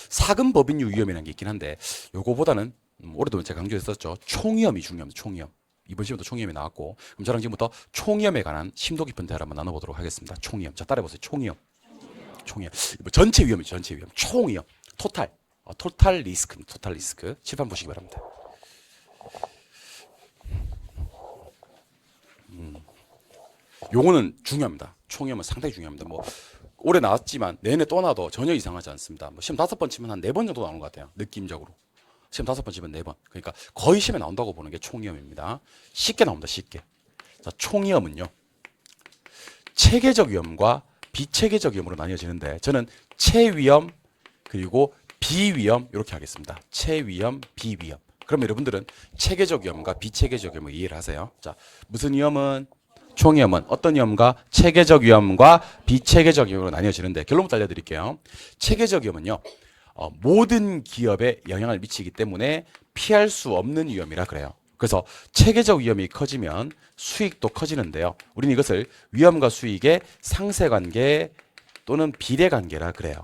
사금법인유 위험이라는 게 있긴 한데 요거보다는 올해도 제가 강조했었죠. 총위험이 중요합니다. 총위험. 이번 시험도 총위험이 나왔고 그럼 저랑 지금부터 총위험에 관한 심도 깊은 대화를 한번 나눠보도록 하겠습니다. 총위험. 자, 따라해보세요. 총위험. 전체 위험이죠. 전체 위험. 총위험. 토탈 리스크입니다. 토탈 리스크. 칠판 보시기 바랍니다. 요거는 중요합니다. 총위험은 상당히 중요합니다. 뭐 올해 나왔지만 내년에 또 나와도 전혀 이상하지 않습니다. 뭐 시험 5번 치면 한 4번 정도 나오는 것 같아요. 느낌적으로. 시험 5번 치면 4번. 그러니까 거의 시험에 나온다고 보는 게 총위험입니다. 쉽게 나옵니다. 쉽게. 자, 총위험은요. 체계적 위험과 비체계적 위험으로 나뉘어지는데 저는 체위험 그리고 비위험 이렇게 하겠습니다. 체위험, 비위험. 그러면 여러분들은 체계적 위험과 비체계적 위험을 이해를 하세요. 자, 무슨 위험은? 총위험은 어떤 위험과 체계적 위험과 비체계적 위험으로 나뉘어지는데 결론부터 알려드릴게요. 체계적 위험은요. 모든 기업에 영향을 미치기 때문에 피할 수 없는 위험이라 그래요. 그래서 체계적 위험이 커지면 수익도 커지는데요. 우리는 이것을 위험과 수익의 상쇄관계 또는 비례관계라 그래요.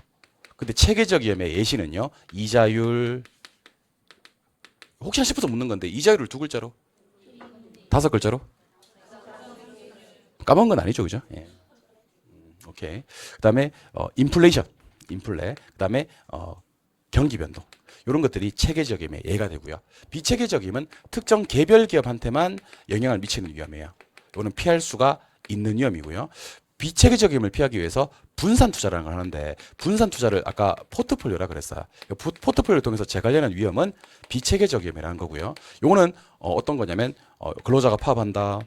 근데 체계적 위험의 예시는요. 이자율 혹시나 싶어서 묻는 건데 이자율을 2글자로? 5글자로? 까먹은 건 아니죠, 그죠? 예. 오케이. 그다음에 인플레이션, 그다음에 경기 변동. 이런 것들이 체계적 위험의 예가 되고요. 비체계적 위험은 특정 개별 기업한테만 영향을 미치는 위험이에요. 이거는 피할 수가 있는 위험이고요. 비체계적 위험을 피하기 위해서 분산 투자라는 걸 하는데 분산 투자를 아까 포트폴리오라 그랬어요. 포트폴리오를 통해서 재관리하는 위험은 비체계적 위험이라는 거고요. 요거는 어떤 거냐면 근로자가 파업한다.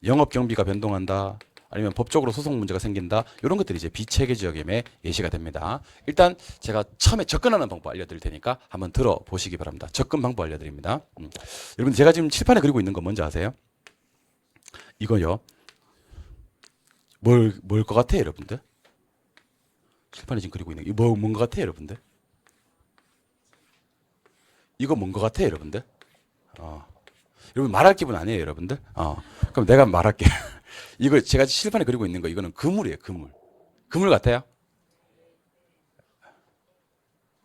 영업 경비가 변동한다. 아니면 법적으로 소송 문제가 생긴다. 이런 것들이 이제 비체계적 위험의 예시가 됩니다. 일단 제가 처음에 접근하는 방법 알려드릴 테니까 한번 들어보시기 바랍니다. 접근 방법 알려드립니다. 여러분 제가 지금 칠판에 그리고 있는 거 뭔지 아세요? 이거요. 뭘 것 같아요, 여러분들? 칠판에 지금 그리고 있는 게 뭔 것 같아요, 여러분들? 이거 뭔 것 같아요, 여러분들? 여러분 말할 기분 아니에요, 여러분들? 그럼 내가 말할게. 이거 제가 칠판에 그리고 있는 거 이거는 그물이에요, 그물. 그물 같아요?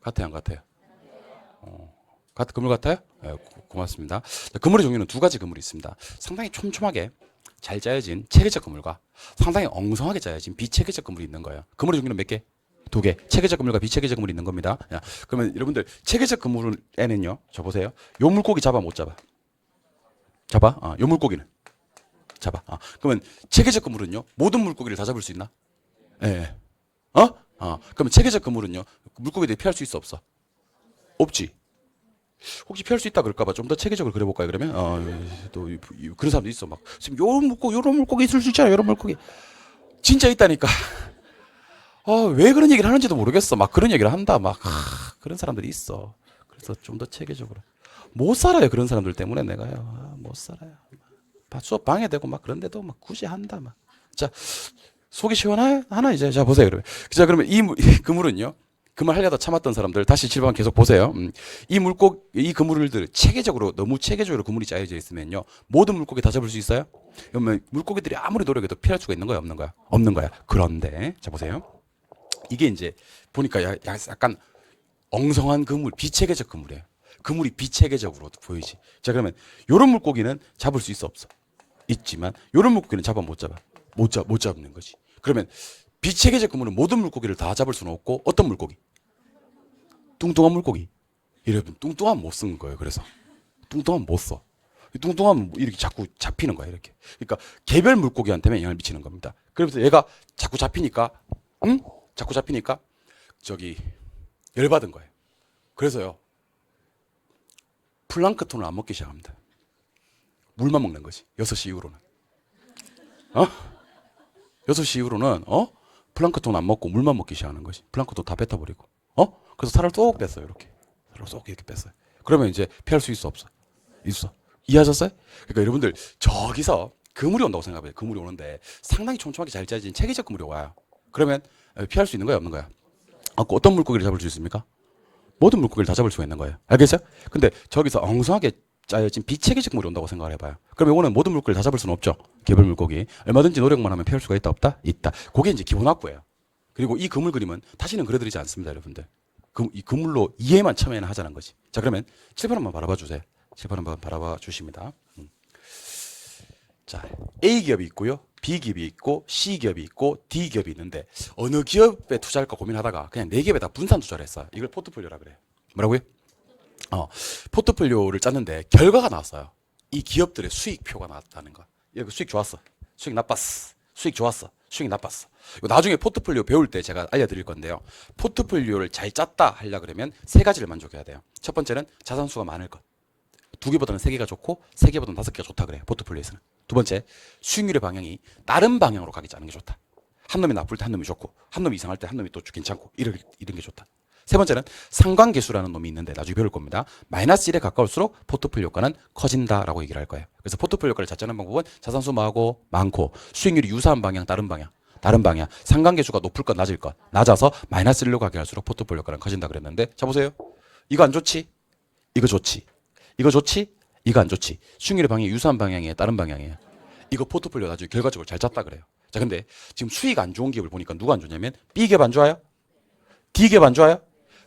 같아요, 안 같아요? 그물 같아요? 네, 고맙습니다. 그물의 종류는 2가지 그물이 있습니다. 상당히 촘촘하게 잘 짜여진 체계적 그물과 상당히 엉성하게 짜여진 비체계적 그물이 있는 거예요. 그물의 종류는 몇 개? 2개. 체계적 그물과 비체계적 그물이 있는 겁니다. 그러면 여러분들 체계적 그물에는요, 저 보세요. 요 물고기 잡아 못 잡아? 잡아? 요 물고기는 잡아. 그러면 체계적 그물은요, 모든 물고기를 다 잡을 수 있나? 예. 그러면 체계적 그물은요, 물고기들이 피할 수 있어 없어? 없지. 혹시 피할 수 있다 그럴까봐 좀 더 체계적으로 그려볼까요? 그러면 또 그런 사람도 있어. 막 지금 요런 물고기 있을 수 있잖아. 요런 물고기 진짜 있다니까. 왜 그런 얘기를 하는지도 모르겠어. 막 그런 얘기를 한다. 막 그런 사람들이 있어. 그래서 좀 더 체계적으로 못 살아요. 그런 사람들 때문에 내가요. 못 살아요. 수업 방해되고 막 그런데도 막 굳이 한다. 막. 자, 속이 시원하나 이제. 자, 보세요. 그러면. 자, 그러면 이 그물은요. 그물 하려다 참았던 사람들 다시 칠판 계속 보세요. 이 그물들 너무 체계적으로 그물이 짜여져 있으면요. 모든 물고기 다 잡을 수 있어요? 그러면 물고기들이 아무리 노력해도 피할 수가 있는 거야, 없는 거야? 없는 거야. 그런데 자 보세요. 이게 이제 보니까 약간 엉성한 그물, 비체계적 그물이에요. 그물이 비체계적으로 보이지. 자, 그러면 요런 물고기는 잡을 수 있어 없어? 있지만 요런 물고기는 잡아 못 잡아? 못 잡는 거지. 그러면 비체계적 그물은 모든 물고기를 다 잡을 수는 없고 어떤 물고기? 뚱뚱한 물고기. 여러분 뚱뚱하면 못 쓰는 거예요. 그래서 뚱뚱하면 못 써. 뚱뚱하면 이렇게 자꾸 잡히는 거야 이렇게. 그러니까 개별 물고기한테만 영향을 미치는 겁니다. 그래서 얘가 자꾸 잡히니까 자꾸 잡히니까 저기 열받은 거예요. 그래서요 플랑크톤을 안 먹기 시작합니다. 물만 먹는 거지. 6시 이후로는. 6시 이후로는 플랑크톤 안 먹고 물만 먹기 시작하는 거지. 플랑크톤 다 뱉어버리고. 그래서 살을 쏙 뺐어요. 이렇게. 살을 쏙 이렇게 뺐어요. 그러면 이제 피할 수 있어 없어? 있어. 이해하셨어요? 그러니까 여러분들 저기서 그물이 온다고 생각해요. 그물이 오는데 상당히 촘촘하게 잘 짜진 체계적 그물이 와요. 그러면 피할 수 있는 거야 없는 거야? 어떤 물고기를 잡을 수 있습니까? 모든 물고기를 다 잡을 수가 있는 거예요. 알겠어요? 근데 저기서 엉성하게 짜여진 비체계적 물이 온다고 생각을 해봐요. 그럼 이거는 모든 물고기를 다 잡을 수는 없죠. 개별 물고기. 얼마든지 노력만 하면 피할 수가 있다 없다? 있다. 그게 이제 기본 확보예요. 그리고 이 그물 그림은 다시는 그려드리지 않습니다. 여러분들. 이 그물로 이해만 처음에는 하자는 거지. 자 그러면 칠판 한번 바라봐 주세요. 칠판 한번 바라봐 주십니다. 자 A 기업이 있고요. B 기업이 있고 C 기업이 있고 D 기업이 있는데 어느 기업에 투자할까 고민하다가 그냥 네 기업에 다 분산 투자를 했어요. 이걸 포트폴리오라 그래요. 뭐라고요? 포트폴리오를 짰는데 결과가 나왔어요. 이 기업들의 수익표가 나왔다는 거. 여기 수익 좋았어. 수익 나빴어. 수익 좋았어. 수익 나빴어. 이거 나중에 포트폴리오 배울 때 제가 알려드릴 건데요. 포트폴리오를 잘 짰다 하려 그러면 세 가지를 만족해야 돼요. 첫 번째는 자산수가 많을 것. 2개보다는 3개가 좋고 3개보다는 5개가 좋다 그래요. 포트폴리오에서는. 두 번째, 수익률의 방향이 다른 방향으로 가기 짜는 게 좋다. 한 놈이 나쁠 때 한 놈이 좋고 한 놈이 이상할 때 한 놈이 또 괜찮고 이런 게 좋다. 세 번째는 상관계수라는 놈이 있는데 나중에 배울 겁니다. 마이너스 1에 가까울수록 포트폴리오 효과는 커진다라고 얘기를 할 거예요. 그래서 포트폴리오 효과를 찾자는 방법은 자산수 많고 수익률이 유사한 방향, 다른 방향, 상관계수가 높을 것, 낮을 것, 낮아서 마이너스 1로 가게 할수록 포트폴리오 효과는 커진다 그랬는데 자 보세요. 이거 안 좋지? 이거 좋지? 이거 좋지? 이거 안 좋지? 수익률의 방향이 유사한 방향이에요? 다른 방향이에요? 이거 포트폴리오 나중에 결과적으로 잘 짰다 그래요. 자 근데 지금 수익 안 좋은 기업을 보니까 누가 안 좋냐면 B기업 안 좋아요? D기업 안 좋아요?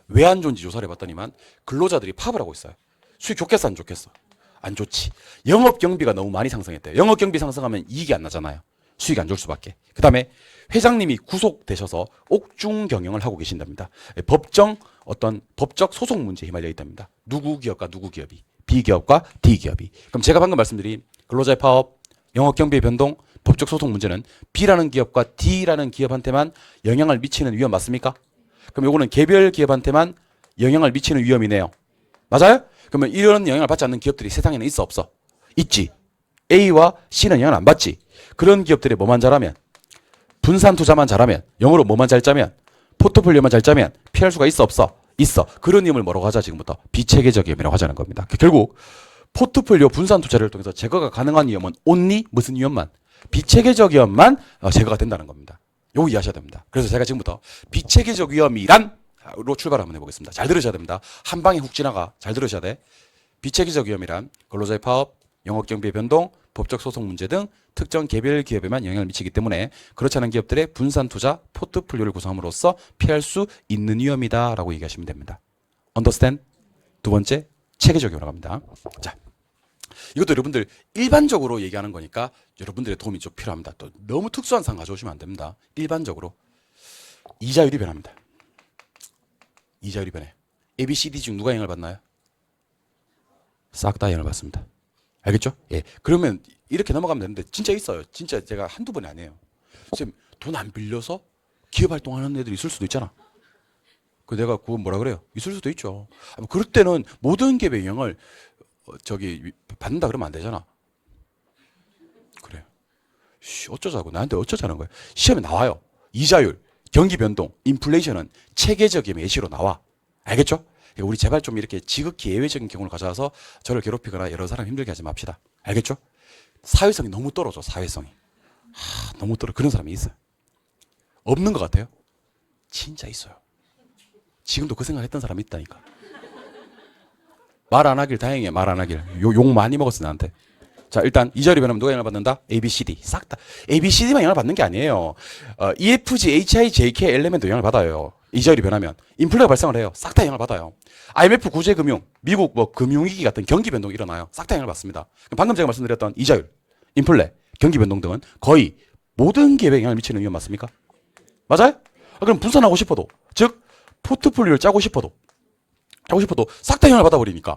왜 안 좋은지 조사를 해봤더니만 근로자들이 파업을 하고 있어요. 수익 좋겠어 안 좋겠어? 안 좋지. 영업 경비가 너무 많이 상승했대요. 영업 경비 상승하면 이익이 안 나잖아요. 수익이 안 좋을 수밖에. 그 다음에 회장님이 구속되셔서 옥중 경영을 하고 계신답니다. 법적 소송 문제에 휘말려 있답니다. 누구 기업과 누구 기업이? B기업과 D기업이. 그럼 제가 방금 말씀드린 근로자의 파업, 영업 경비의 변동, 법적 소송 문제는 B라는 기업과 D라는 기업한테만 영향을 미치는 위험 맞습니까? 그럼 요거는 개별 기업한테만 영향을 미치는 위험이네요. 맞아요? 그러면 이런 영향을 받지 않는 기업들이 세상에는 있어 없어? 있지. A와 C는 영향을 안 받지. 그런 기업들이 뭐만 잘하면 분산 투자만 잘하면 영어로 뭐만 잘 짜면 포트폴리오만 잘 짜면 피할 수가 있어 없어? 있어. 그런 위험을 뭐라고 하자 지금부터? 비체계적 위험이라고 하자는 겁니다. 결국 포트폴리오 분산 투자를 통해서 제거가 가능한 위험은 only 무슨 위험만? 비체계적 위험만 제거가 된다는 겁니다. 요거 이해하셔야 됩니다. 그래서 제가 지금부터 비체계적 위험이란 로 출발 한번 해보겠습니다. 잘 들으셔야 됩니다. 한 방에 훅 지나가. 잘 들으셔야 돼. 비체계적 위험이란 근로자의 파업, 영업 경비의 변동, 법적 소송 문제 등 특정 개별 기업에만 영향을 미치기 때문에 그렇지 않은 기업들의 분산 투자 포트폴리오를 구성함으로써 피할 수 있는 위험이다라고 얘기하시면 됩니다. Understand? 두 번째, 체계적 위험이라고 합니다. 자, 이것도 여러분들 일반적으로 얘기하는 거니까 여러분들의 도움이 좀 필요합니다. 또 너무 특수한 상황 가져오시면 안 됩니다. 일반적으로 이자율이 변합니다. 이자율이 변해. A, B, C, D 중 누가 영향을 받나요? 싹 다 영향을 받습니다. 알겠죠? 예. 그러면 이렇게 넘어가면 되는데 진짜 있어요. 진짜 제가 한두 번이 아니에요. 선생님 돈 안 빌려서 기업 활동하는 애들이 있을 수도 있잖아. 그 내가 그거 뭐라 그래요? 있을 수도 있죠. 그럴 때는 모든 기업의 영향을 받는다 그러면 안 되잖아. 그래요. 어쩌자고 나한테 어쩌자는 거야. 시험에 나와요. 이자율, 경기 변동, 인플레이션은 체계적인 예시로 나와. 알겠죠? 우리 제발 좀 이렇게 지극히 예외적인 경우를 가져와서 저를 괴롭히거나 여러 사람 힘들게 하지 맙시다. 알겠죠? 사회성이 너무 떨어져. 사회성이. 너무 떨어져. 그런 사람이 있어요. 없는 것 같아요? 진짜 있어요. 지금도 그 생각했던 사람이 있다니까. 말 안 하길 다행이에요. 말 안 하길. 욕 많이 먹었어 나한테. 자 일단 이자율이 변하면 누가 영향을 받는다? A, B, C, D 싹 다. A, B, C, D만 영향을 받는 게 아니에요. E, F, G, H, I, J, K, L, M도 영향을 받아요. 이자율이 변하면 인플레가 발생을 해요. 싹 다 영향을 받아요. IMF 구제금융, 미국 금융위기 같은 경기 변동이 일어나요. 싹 다 영향을 받습니다. 방금 제가 말씀드렸던 이자율, 인플레, 경기 변동 등은 거의 모든 기업에 영향을 미치는 위험 맞습니까? 맞아요? 그럼 분산하고 싶어도, 즉 포트폴리오를 짜고 싶어도 싹 다 영향을 받아버리니까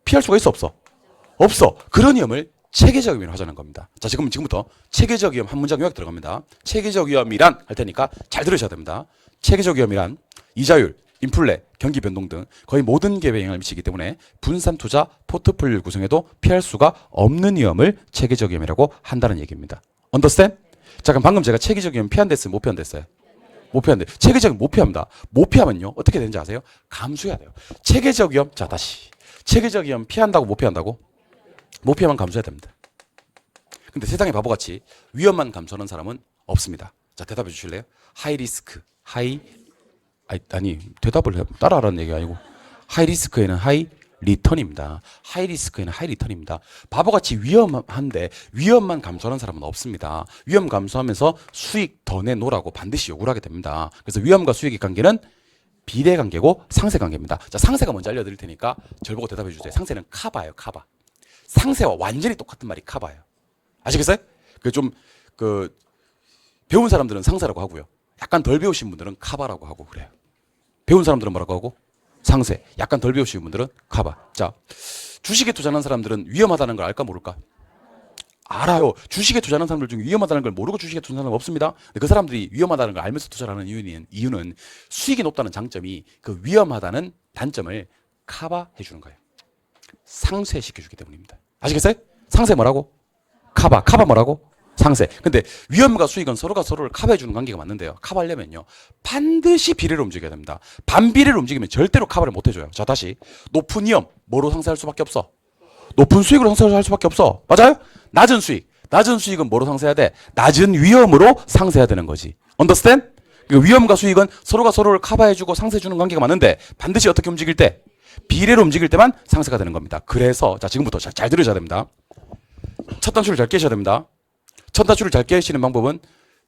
피할 수가 있어 없어? 없어. 그런 위험을 체계적 위험이라고 하자는 겁니다. 자, 지금부터 체계적 위험 한 문장 요약 들어갑니다. 체계적 위험이란 할 테니까 잘 들으셔야 됩니다. 체계적 위험이란 이자율, 인플레, 경기 변동 등 거의 모든 기업에 영향을 미치기 때문에 분산 투자 포트폴리오 구성에도 피할 수가 없는 위험을 체계적 위험이라고 한다는 얘기입니다. 언더스탠? 자, 그럼 방금 제가 체계적 위험 피한댔어요? 못 피한댔어요? 못 피한대. 체계적 위험 못 피합니다. 못 피하면요 어떻게 되는지 아세요? 감수해야 돼요. 체계적 위험, 자 다시 체계적 위험 피한다고 못 피한다고? 못 피하면 감수해야 됩니다. 근데 세상에 바보같이 위험만 감수하는 사람은 없습니다. 자, 대답해 주실래요? 하이 리스크, 아니 대답을 따라하라는 얘기가 아니고 하이 리스크에는 하이 리턴입니다. 하이 리스크에는 하이 리턴입니다. 바보같이 위험한데 위험만 감수하는 사람은 없습니다. 위험 감수하면서 수익 더 내놓으라고 반드시 요구를 하게 됩니다. 그래서 위험과 수익의 관계는 비례 관계고 상세 관계입니다. 자, 상세가 먼저 알려드릴 테니까 절 보고 대답해 주세요. 상세는 카바예요, 카바. 상세와 완전히 똑같은 말이 카바예요. 아시겠어요? 배운 사람들은 상세라고 하고요. 약간 덜 배우신 분들은 카바라고 하고 그래요. 배운 사람들은 뭐라고 하고? 상세. 약간 덜 배우신 분들은 카바. 자, 주식에 투자하는 사람들은 위험하다는 걸 알까 모를까? 알아요. 주식에 투자하는 사람들 중에 위험하다는 걸 모르고 주식에 투자하는 사람 없습니다. 근데 그 사람들이 위험하다는 걸 알면서 투자를 하는 이유는 수익이 높다는 장점이 그 위험하다는 단점을 커버해 주는 거예요. 상쇄시켜 주기 때문입니다. 아시겠어요? 상세 뭐라고? 카바 뭐라고? 상세. 근데 위험과 수익은 서로가 서로를 커버해 주는 관계가 맞는데요. 커버하려면요 반드시 비례로 움직여야 됩니다. 반비례로 움직이면 절대로 커버를 못 해줘요. 자, 다시 높은 위험 뭐로 상쇄할 수밖에 없어? 높은 수익으로 상쇄할 수밖에 없어. 맞아요? 낮은 수익은 뭐로 상쇄해야 돼? 낮은 위험으로 상쇄해야 되는 거지. Understand? 위험과 수익은 서로가 서로를 커버해주고 상쇄해주는 관계가 맞는데 반드시 어떻게 움직일 때? 비례로 움직일 때만 상쇄가 되는 겁니다. 그래서 자, 지금부터 잘 들으셔야 됩니다. 첫 단추를 잘 깨셔야 됩니다. 첫 단추를 잘 깨시는 방법은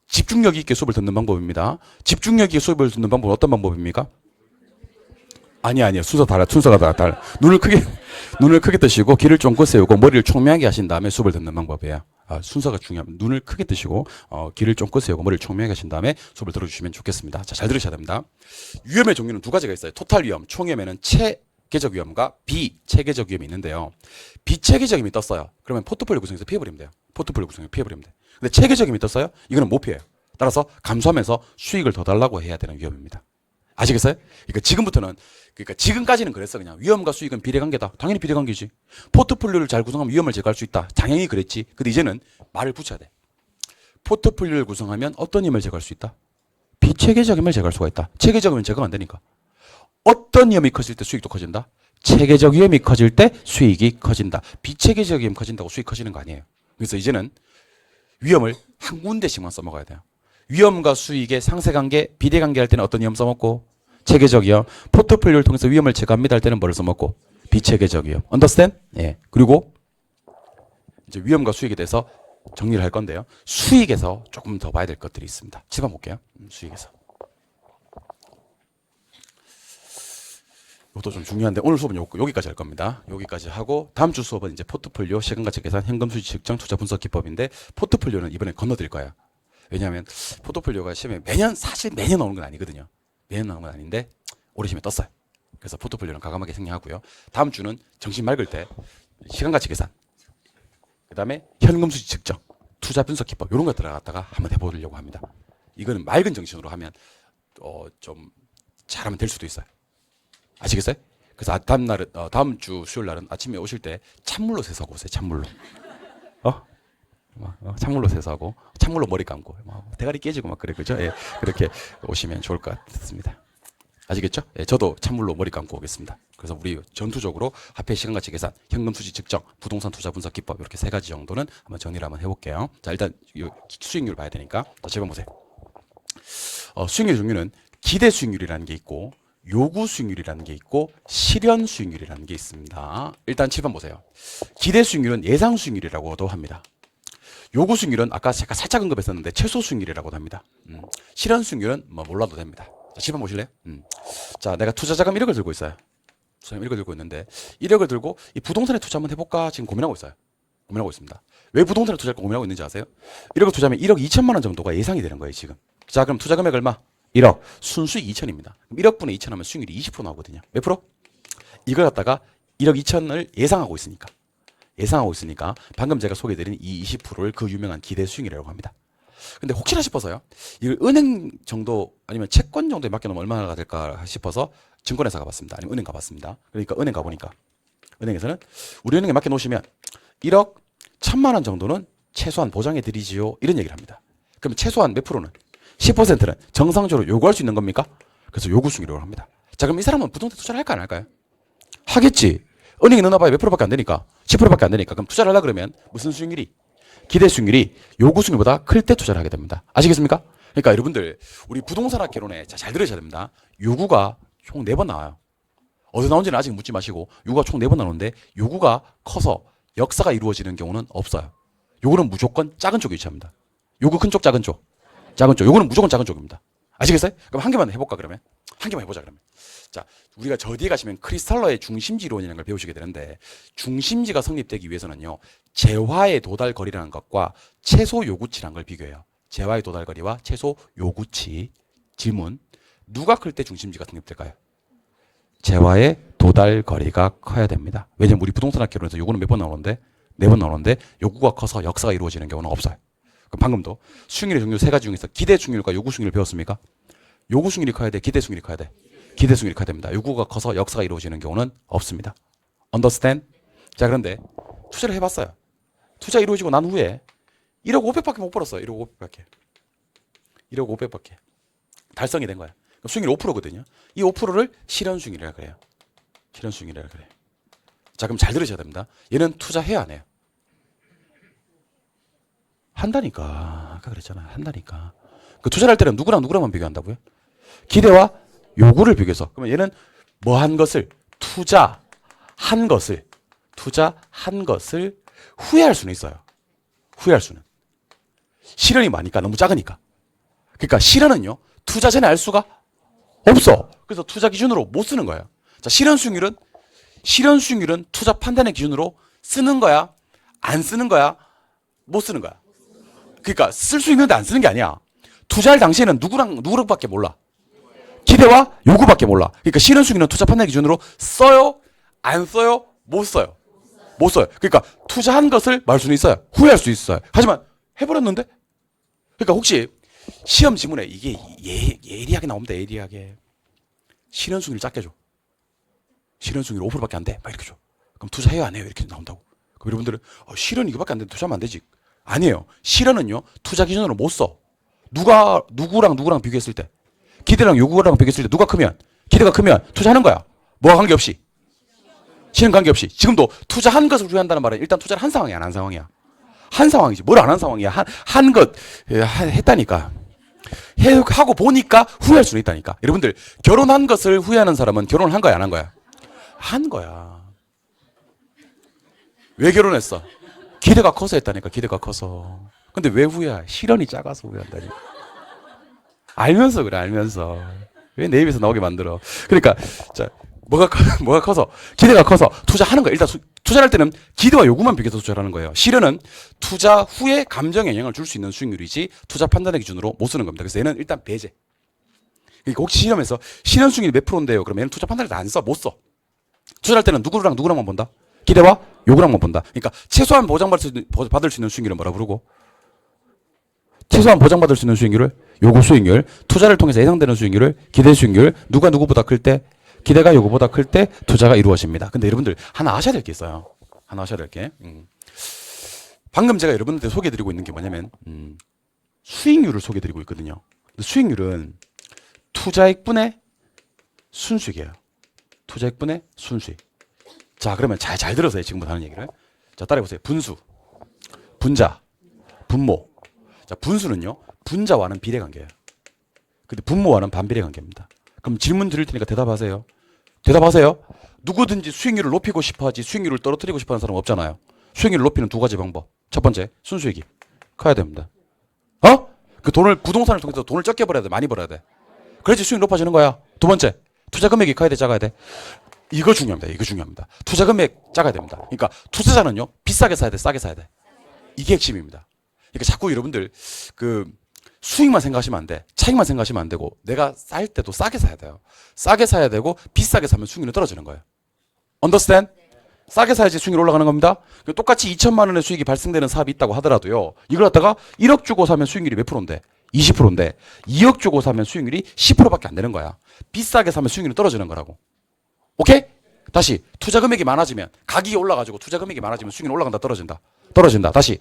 집중력 있게 수업을 듣는 방법입니다. 집중력 있게 수업을 듣는 방법은 어떤 방법입니까? 아니요. 순서가 달라. 눈을 크게 뜨시고, 귀를 쫑긋 세우고, 머리를 총명하게 하신 다음에 수업을 듣는 방법이에요. 순서가 중요합니다. 눈을 크게 뜨시고, 귀를 쫑긋 세우고, 머리를 총명하게 하신 다음에 수업을 들어주시면 좋겠습니다. 자, 잘 들으셔야 됩니다. 위험의 종류는 두 가지가 있어요. 토탈 위험, 총위험에는 체계적 위험과 비체계적 위험이 있는데요. 비체계적 위험이 떴어요. 그러면 포트폴리오 구성에서 피해버리면 돼요. 근데 체계적 위험이 떴어요? 이거는 못 피해요. 따라서 감수하면서 수익을 더 달라고 해야 되는 위험입니다. 아시겠어요? 그러니까 지금까지는 그랬어. 그냥 위험과 수익은 비례관계다. 당연히 비례관계지. 포트폴리오를 잘 구성하면 위험을 제거할 수 있다. 당연히 그랬지. 근데 이제는 말을 붙여야 돼. 포트폴리오를 구성하면 어떤 위험을 제거할 수 있다? 비체계적 위험을 제거할 수가 있다. 체계적 위험은 제거가 안 되니까. 어떤 위험이 커질 때 수익도 커진다? 체계적 위험이 커질 때 수익이 커진다. 비체계적 위험 커진다고 수익 커지는 거 아니에요. 그래서 이제는 위험을 한 군데씩만 써먹어야 돼요. 위험과 수익의 상세관계, 비례관계 할 때는 어떤 위험 써먹고? 체계적 위험. 포트폴리오를 통해서 위험을 제거합니다 할 때는 뭐를 써먹고? 비체계적 위험. Understand? 예. 그리고 이제 위험과 수익에 대해서 정리를 할 건데요. 수익에서 조금 더 봐야 될 것들이 있습니다. 짚어볼게요. 수익에서. 이것도 좀 중요한데 오늘 수업은 여기까지 할 겁니다. 여기까지 하고 다음 주 수업은 이제 포트폴리오, 시간가치 계산, 현금 수지 측정, 투자 분석 기법인데 포트폴리오는 이번에 건너드릴 거예요. 왜냐하면 포트폴리오가 시험에 사실 매년 나오는 건 아니거든요. 매년 나오는 건 아닌데 올해 시험에 떴어요. 그래서 포트폴리오는 과감하게 생략하고요. 다음 주는 정신 맑을 때 시간가치 계산, 그 다음에 현금 수지 측정, 투자 분석 기법 이런 거 들어갔다가 한번 해보려고 합니다. 이거는 맑은 정신으로 하면 좀 잘하면 될 수도 있어요. 아시겠어요? 그래서 다음 주 수요일 날은 아침에 오실 때 찬물로 세수하고 오세요. 찬물로. 찬물로 세수하고 찬물로 머리 감고 대가리 깨지고 막 그래, 그죠? 예, 그렇게 오시면 좋을 것 같습니다. 아시겠죠? 예, 저도 찬물로 머리 감고 오겠습니다. 그래서 우리 전투적으로 화폐 시간가치 계산, 현금 수지 측정, 부동산 투자 분석 기법 이렇게 세 가지 정도는 한번 정리를 한번 해볼게요. 자, 일단 수익률 봐야 되니까 자, 제발 보세요. 수익률 종류는 기대 수익률이라는 게 있고 요구 수익률이라는 게 있고 실현 수익률이라는 게 있습니다. 일단 7번 보세요. 기대 수익률은 예상 수익률이라고도 합니다. 요구 수익률은 아까 제가 살짝 언급했었는데 최소 수익률이라고도 합니다. 실현 수익률은 뭐 몰라도 됩니다. 자, 7번 보실래요? 자, 내가 투자 자금 1억을 들고 있어요. 투자자금 1억을 들고 있는데 1억을 들고 이 부동산에 투자 한번 해볼까 지금 고민하고 있어요. 고민하고 있습니다. 왜 부동산에 투자할 거 고민하고 있는지 아세요? 1억을 투자하면 1억 2천만 원 정도가 예상이 되는 거예요, 지금. 자, 그럼 투자 금액 얼마? 1억. 순수익 2천입니다. 그럼 1억분의 2천 하면 수익률이 20% 나오거든요. 몇 프로? 이걸 갖다가 1억 2천을 예상하고 있으니까. 방금 제가 소개해드린 이 20%를 그 유명한 기대 수익률이라고 합니다. 근데 혹시나 싶어서요. 이걸 은행 정도 아니면 채권 정도에 맡겨놓으면 얼마나 될까 싶어서 증권회사 가봤습니다. 아니면 은행 가봤습니다. 그러니까 은행 가보니까 은행에서는 우리 은행에 맡겨놓으시면 1억 1천만 원 정도는 최소한 보장해드리지요. 이런 얘기를 합니다. 그럼 최소한 몇 프로는? 10%는 정상적으로 요구할 수 있는 겁니까? 그래서 요구 수익률이라고 합니다. 자, 그럼 이 사람은 부동산 투자를 할까 안 할까요? 하겠지. 은행에 넣어놔봐야 몇 프로밖에 안 되니까. 10%밖에 안 되니까. 그럼 투자를 하려고 그러면 무슨 수익률이? 기대 수익률이 요구 수익률보다 클 때 투자를 하게 됩니다. 아시겠습니까? 그러니까 여러분들 우리 부동산학 개론에 잘 들으셔야 됩니다. 요구가 총 4번 나와요. 어디서 나온지는 아직 묻지 마시고 요구가 총 4번 나오는데 요구가 커서 역사가 이루어지는 경우는 없어요. 요구는 무조건 작은 쪽에 위치합니다. 요구 큰 쪽, 작은 쪽. 요거는 무조건 작은 쪽입니다. 아시겠어요? 그럼 한 개만 해볼까 그러면? 한 개만 해보자 그러면. 자, 우리가 저 뒤에 가시면 크리스탈러의 중심지 이론이라는 걸 배우시게 되는데 중심지가 성립되기 위해서는요. 재화의 도달 거리라는 것과 최소 요구치라는 걸 비교해요. 재화의 도달 거리와 최소 요구치. 질문. 누가 클 때 중심지가 성립될까요? 재화의 도달 거리가 커야 됩니다. 왜냐면 우리 부동산학 개론에서 요구는 몇 번 나오는데 4번 나오는데 요구가 커서 역사가 이루어지는 경우는 없어요. 그럼 방금도 수익률의 종류 3가지 중에서 기대 수익률과 요구 수익률을 배웠습니까? 요구 수익률이 커야 돼? 기대 수익률이 커야 돼? 기대 수익률이 커야 됩니다. 요구가 커서 역사가 이루어지는 경우는 없습니다. Understand? 자, 그런데 투자를 해봤어요. 투자 이루어지고 난 후에 1억 5백밖에 못 벌었어요. 1억 5백밖에. 1억 5백밖에. 달성이 된 거야. 수익률 5%거든요. 이 5%를 실현 수익률이라 그래요. 실현 수익률이라 그래요. 자, 그럼 잘 들으셔야 됩니다. 얘는 투자해야 안 해요? 한다니까. 아까 그랬잖아요. 한다니까. 그 투자를 할 때는 누구랑만 비교한다고요? 기대와 요구를 비교해서. 그러면 얘는 뭐 한 것을 투자한 것을 후회할 수는 있어요. 후회할 수는. 실현이 많으니까 너무 작으니까. 그러니까 실현은요. 투자 전에 알 수가 없어. 그래서 투자 기준으로 못 쓰는 거예요. 자, 실현 수익률은 투자 판단의 기준으로 쓰는 거야? 안 쓰는 거야? 못 쓰는 거야. 그러니까 쓸 수 있는데 안 쓰는 게 아니야. 투자할 당시에는 누구랑밖에 몰라. 기대와 요구밖에 몰라. 그러니까 실현 수익률은 투자 판단 기준으로 써요? 안 써요? 못 써요. 못 써요. 그러니까 투자한 것을 말 수는 있어요. 후회할 수 있어요. 하지만 해버렸는데? 그러니까 혹시 시험 지문에 이게 예리하게 나옵니다. 예리하게. 실현 수익률 작게 줘. 실현 수익률 5%밖에 안 돼. 막 이렇게 줘. 그럼 투자해요 안 해요? 이렇게 나온다고. 그럼 여러분들은 실현 이거밖에 안 되는데 투자하면 안 되지. 아니에요. 실현은요. 투자 기준으로 못 써. 누구랑 비교했을 때. 기대랑 요구랑 비교했을 때 누가 크면 기대가 크면 투자하는 거야. 뭐와 관계없이. 실현 관계없이. 지금도 투자한 것을 후회한다는 말은 일단 투자를 한 상황이야, 안 한 상황이야. 한 상황이지. 뭘 안 한 상황이야. 한 것 했다니까. 하고 보니까 후회할 수는 있다니까. 여러분들 결혼한 것을 후회하는 사람은 결혼을 한 거야, 안 한 거야? 한 거야. 왜 결혼했어? 기대가 커서 했다니까. 기대가 커서. 근데 왜 후회해? 실현이 작아서 후회한다니까. 알면서 그래. 알면서. 왜 내 입에서 나오게 만들어? 그러니까 자, 뭐가 커서 기대가 커서 투자하는 거야. 일단 투자를 할 때는 기대와 요구만 비교해서 투자를 하는 거예요. 실현은 투자 후에 감정에 영향을 줄 수 있는 수익률이지 투자 판단의 기준으로 못 쓰는 겁니다. 그래서 얘는 일단 배제. 그러니까 혹시 실험에서 실현 수익률이 몇 프로인데요? 그러면 얘는 투자 판단을 안 써. 못 써. 투자할 때는 누구랑만 본다? 기대와 요구랑만 본다. 그러니까 최소한 보장받을 수 있는 수익률은 뭐라 부르고? 최소한 보장받을 수 있는 수익률을 요구 수익률, 투자를 통해서 예상되는 수익률을 기대 수익률, 누가 누구보다 클 때, 기대가 요구보다 클 때 투자가 이루어집니다. 근데 여러분들 하나 아셔야 될 게 있어요. 하나 아셔야 될 게. 방금 제가 여러분들한테 소개해드리고 있는 게 뭐냐면 수익률을 소개해드리고 있거든요. 근데 수익률은 투자액분의 순수익이에요. 투자액분의 순수익. 자, 그러면 잘 들으세요. 지금부터 하는 얘기를. 자, 따라해보세요. 분수, 분자, 분모. 자, 분수는요. 분자와는 비례관계예요. 근데 분모와는 반비례관계입니다. 그럼 질문 드릴 테니까 대답하세요. 대답하세요. 누구든지 수익률을 높이고 싶어하지 수익률을 떨어뜨리고 싶어하는 사람 없잖아요. 수익률을 높이는 2가지 방법. 첫 번째, 순수익이 커야 됩니다. 그 돈을 부동산을 통해서 돈을 적게 벌어야 돼, 많이 벌어야 돼. 그래야지 수익 높아지는 거야. 두 번째, 투자 금액이 커야 돼, 작아야 돼. 이거 중요합니다. 이거 중요합니다. 투자 금액 작아야 됩니다. 그러니까 투자자는요, 비싸게 사야 돼, 싸게 사야 돼. 이게 핵심입니다. 그러니까 자꾸 여러분들 그 수익만 생각하시면 안 돼. 차익만 생각하시면 안 되고 내가 쌀 때도 싸게 사야 돼요. 싸게 사야 되고 비싸게 사면 수익률이 떨어지는 거예요. Understand? 싸게 사야지 수익률이 올라가는 겁니다. 똑같이 2천만 원의 수익이 발생되는 사업이 있다고 하더라도요. 이걸 갖다가 1억 주고 사면 수익률이 몇 프로인데? 20%인데 2억 주고 사면 수익률이 10%밖에 안 되는 거야. 비싸게 사면 수익률이 떨어지는 거라고. 오케이? 다시 투자 금액이 많아지면 가격이 올라가지고 투자 금액이 많아지면 수익률이 올라간다 떨어진다. 떨어진다. 다시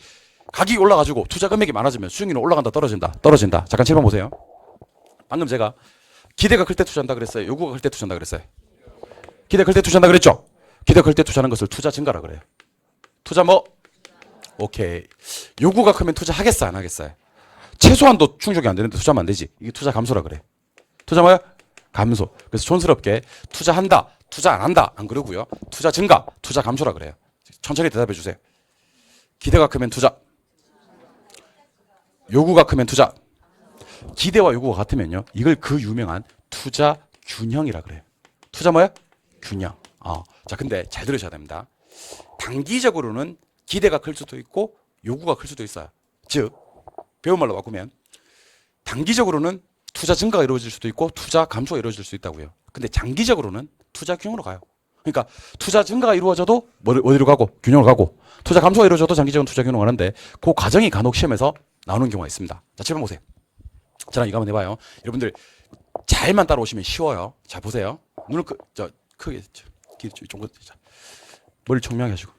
가격이 올라가지고 투자 금액이 많아지면 수익률이 올라간다 떨어진다. 떨어진다. 잠깐 7번 보세요. 방금 제가 기대가 클 때 투자한다 그랬어요. 요구가 클 때 투자한다 그랬어요. 기대가 클 때 투자한다 그랬죠? 기대가 클 때 투자하는 것을 투자 증가라 그래요. 투자 뭐? 오케이. 요구가 크면 투자하겠어 안 하겠어요? 최소한도 충족이 안 되는데 투자하면 안 되지. 이게 투자 감소라 그래. 투자 뭐야? 감소. 그래서 촌스럽게 투자한다, 투자 안 한다 안 그러고요. 투자 증가, 투자 감소라 그래요. 천천히 대답해 주세요. 기대가 크면 투자, 요구가 크면 투자. 기대와 요구가 같으면요, 이걸 그 유명한 투자 균형이라 그래요. 투자 뭐야? 균형. 자, 근데 잘 들으셔야 됩니다. 단기적으로는 기대가 클 수도 있고 요구가 클 수도 있어요. 즉 배운 말로 바꾸면 단기적으로는 투자 증가가 이루어질 수도 있고 투자 감소가 이루어질 수 있다고요. 근데 장기적으로는 투자 균형으로 가요. 그러니까 투자 증가가 이루어져도 어디로 가고? 균형으로 가고, 투자 감소가 이루어져도 장기적으로 투자 균형으로 가는데 그 과정이 간혹 시험에서 나오는 경우가 있습니다. 자, 7번 보세요. 저랑 이거 한번 해봐요. 여러분들 잘만 따라오시면 쉬워요. 자, 보세요. 눈을 크게 머리를 청명하게 하시고.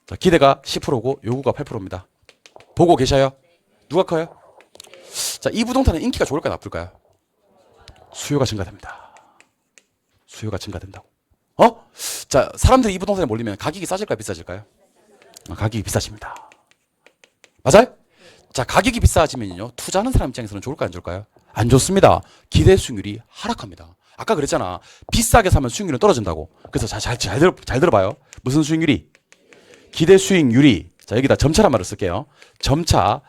자, 기대가 10%고 요구가 8%입니다. 보고 계셔요? 누가 커요? 자, 이 부동산은 인기가 좋을까요, 나쁠까요? 수요가 증가됩니다. 수요가 증가된다고. 자, 사람들이 이 부동산에 몰리면 가격이 싸질까요, 비싸질까요? 가격이 비싸집니다. 맞아요? 자, 가격이 비싸지면요, 투자하는 사람 입장에서는 좋을까요, 안 좋을까요? 안 좋습니다. 기대 수익률이 하락합니다. 아까 그랬잖아. 비싸게 사면 수익률은 떨어진다고. 그래서 잘 들어봐요. 무슨 수익률이? 기대 수익률이. 자, 여기다 점차란 말을 쓸게요. 점차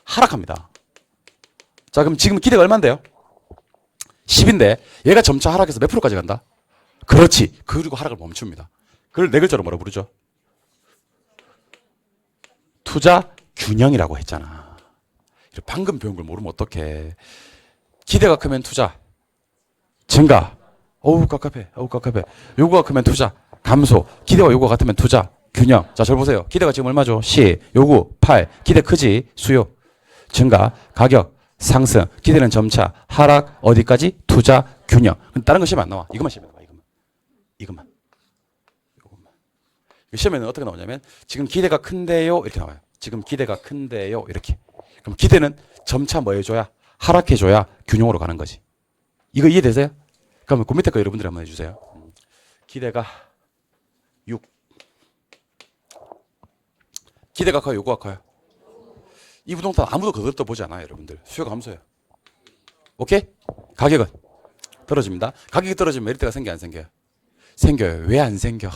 하락합니다. 자, 그럼 지금 기대가 얼마인데요? 10인데 얘가 점차 하락해서 몇 프로까지 간다? 그렇지. 그리고 하락을 멈춥니다. 그걸 네 글자로 뭐라 부르죠? 투자 균형이라고 했잖아. 방금 배운 걸 모르면 어떡해. 기대가 크면 투자 증가. 어우 깝깝해. 요구가 크면 투자 감소. 기대와 요구가 같으면 투자 균형. 자, 절 보세요. 기대가 지금 얼마죠? 10, 요구 8. 기대 크지? 수요 증가, 가격 상승. 기대는 점차 하락. 어디까지? 투자 균형. 다른 거 시험에 안 나와. 이것만 시험에 나와. 이것만. 시험에는 어떻게 나오냐면 지금 기대가 큰데요 이렇게 나와요. 지금 기대가 큰데요 이렇게. 그럼 기대는 점차 뭐 해줘야? 하락해줘야 균형으로 가는 거지. 이거 이해되세요? 그러면 그 밑에 거 여러분들이 한번 해주세요. 기대가 6. 기대가 커요, 요구가 커요? 이 부동산 아무도 그것도 보지 않아요, 여러분들. 수요가 감소해요. 오케이? 가격은 떨어집니다. 가격이 떨어지면 메리트가 생겨 안 생겨요? 생겨요. 왜 안 생겨?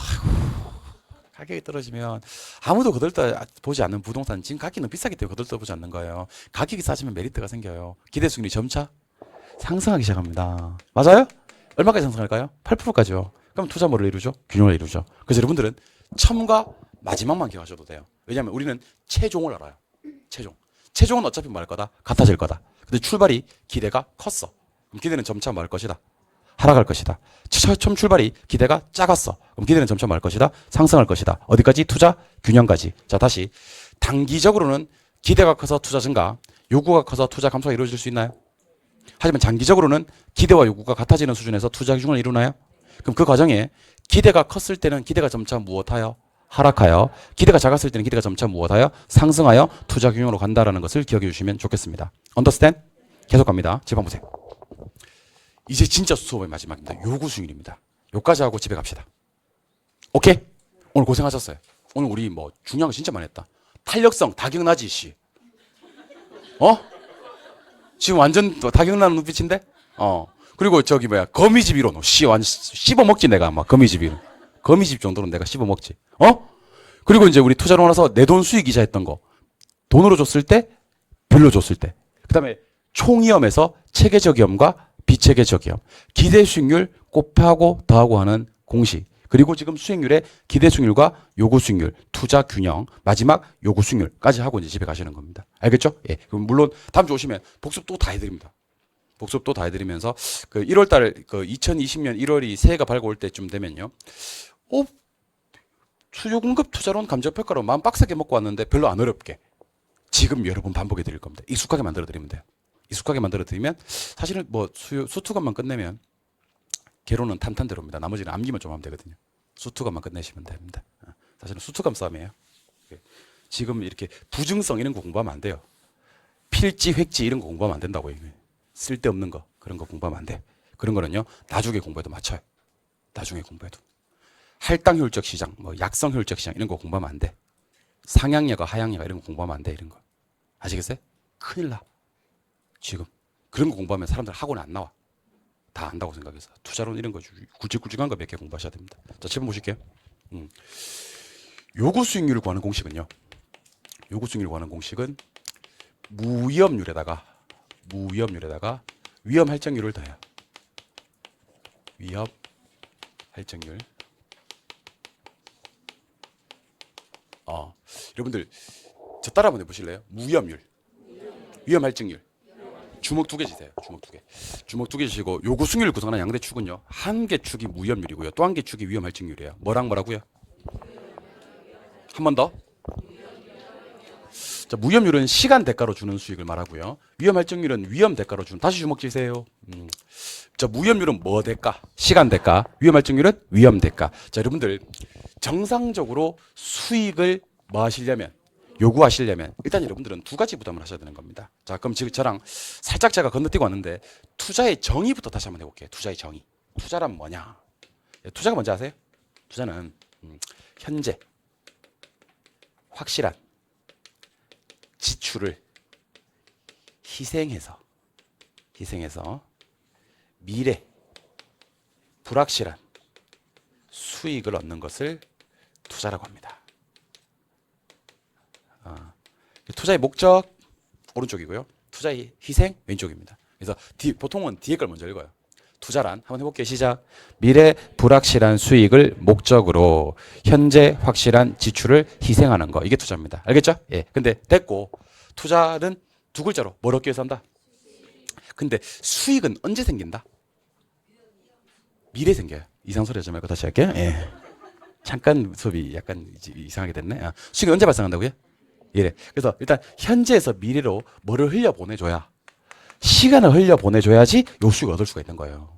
가격이 떨어지면 아무도 거들떠 보지 않는 부동산, 지금 가격이 너무 비싸기 때문에 거들떠 보지 않는 거예요. 가격이 싸지면 메리트가 생겨요. 기대 수익률이 점차 상승하기 시작합니다. 맞아요? 얼마까지 상승할까요? 8%까지요. 그럼 투자 뭐를 이루죠? 균형을 이루죠. 그래서 여러분들은 처음과 마지막만 기억하셔도 돼요. 왜냐하면 우리는 최종을 알아요. 최종은 어차피 뭐 할 거다? 같아질 거다. 근데 출발이 기대가 컸어. 그럼 기대는 점차 뭐 할 것이다? 하락할 것이다. 처음 출발이 기대가 작았어. 그럼 기대는 점차 뭐 할 것이다? 상승할 것이다. 어디까지? 투자 균형까지. 자, 다시 단기적으로는 기대가 커서 투자 증가, 요구가 커서 투자 감소가 이루어질 수 있나요? 하지만 장기적으로는 기대와 요구가 같아지는 수준에서 투자 균형을 이루나요? 그럼 그 과정에 기대가 컸을 때는 기대가 점차 무엇하여? 하락하여. 기대가 작았을 때는 기대가 점차 무엇하여? 상승하여 투자 균형으로 간다라는 것을 기억해 주시면 좋겠습니다. Understand? 계속 갑니다. 집안 보세요. 이제 진짜 수업의 마지막입니다. 요구 수익률입니다. 요까지 하고 집에 갑시다. 오케이? 오늘 고생하셨어요. 오늘 우리 뭐 중요한 거 진짜 많이 했다. 탄력성 다 기억나지, 씨. 지금 완전 타격나는 눈빛인데? 그리고 저기 뭐야, 거미집 이론. 완전 씹어먹지, 내가 아마. 거미집 이론. 거미집 정도는 내가 씹어먹지. 그리고 이제 우리 투자로 나서 내 돈 수익 이자 했던 거. 돈으로 줬을 때, 별로 줬을 때. 그 다음에 총위험에서 체계적 위험과 비체계 저기압, 기대 수익률 곱하고 더하고 하는 공식. 그리고 지금 수익률에 기대 수익률과 요구 수익률, 투자 균형, 마지막 요구 수익률까지 하고 이제 집에 가시는 겁니다. 알겠죠? 예. 그럼 물론 다음 주 오시면 복습 또 다 해드립니다. 복습 또 다 해드리면서 그 1월달 그 2020년 1월이 새해가 밝아올 때쯤 되면요. 수요 공급 투자론 감정 평가로 마음 빡세게 먹고 왔는데 별로 안 어렵게 지금 여러 번 반복해 드릴 겁니다. 익숙하게 만들어 드리면 돼요. 익숙하게 만들어 드리면 사실은 뭐 수투감만 끝내면 개론은 탄탄대로입니다. 나머지는 암기만 좀 하면 되거든요. 수투감만 끝내시면 됩니다. 사실은 수투감 싸움이에요. 지금 이렇게 부증성 이런 거 공부하면 안 돼요. 필지, 획지 이런 거 공부하면 안 된다고요. 쓸데없는 거 그런 거 공부하면 안 돼. 그런 거는요 나중에 공부해도 맞춰요. 나중에 공부해도. 할당 효율적 시장, 뭐 약성 효율적 시장 이런 거 공부하면 안 돼. 상향야가 하향야가 이런 거 공부하면 안 돼. 이런 거 아시겠어요? 큰일 나. 지금 그런 거 공부하면 사람들 학원에 안 나와. 다 안다고 생각해서 투자론 이런 거 굵직굵직한 거 몇 개 공부하셔야 됩니다. 자, 7번 보실게요. 요구 수익률을 구하는 공식은요. 요구 수익률을 구하는 공식은 무위험률에다가 위험 할증률을 더해요. 위험 할증률. 여러분들 저 따라 한번 해보실래요? 무위험률, 위험 할증률. 주먹 2개 지세요. 주먹 2개 지시고 요구 수익률을 구성하는 양대 축은요. 한 개 축이 무위험률이고요. 또 한 개 축이 위험 할증률이에요. 뭐랑 뭐라고요? 한 번 더. 자, 무위험률은 시간 대가로 주는 수익을 말하고요. 위험 할증률은 위험 대가로 주는. 다시 주먹 지세요. 자, 무위험률은 뭐 대가? 시간 대가. 위험 할증률은 위험 대가. 자, 여러분들 정상적으로 수익을 뭐 하시려면 요구하시려면 일단 여러분들은 두 가지 부담을 하셔야 되는 겁니다. 자, 그럼 지금 저랑 살짝 제가 건너뛰고 왔는데 투자의 정의부터 다시 한번 해볼게요. 투자의 정의. 투자란 뭐냐? 투자가 뭔지 아세요? 투자는 현재 확실한 지출을 희생해서 미래 불확실한 수익을 얻는 것을 투자라고 합니다. 투자의 목적 오른쪽이고요. 투자의 희생 왼쪽입니다. 그래서 보통은 뒤에 걸 먼저 읽어요. 투자란 한번 해볼게요. 시작. 미래 불확실한 수익을 목적으로 현재 확실한 지출을 희생하는 거. 이게 투자입니다. 알겠죠? 예. 근데 됐고 투자는 두 글자로 뭘 얻기 위해서 한다. 근데 수익은 언제 생긴다? 미래 생겨요. 이상 소리 하지 말고 다시 할게요. 예. 잠깐 수업이 약간 이상하게 됐네. 수익이 언제 발생한다고요? 이래. 그래서 일단 현재에서 미래로 뭐를 흘려보내줘야 시간을 흘려보내줘야지 요 수익을 얻을 수가 있는 거예요.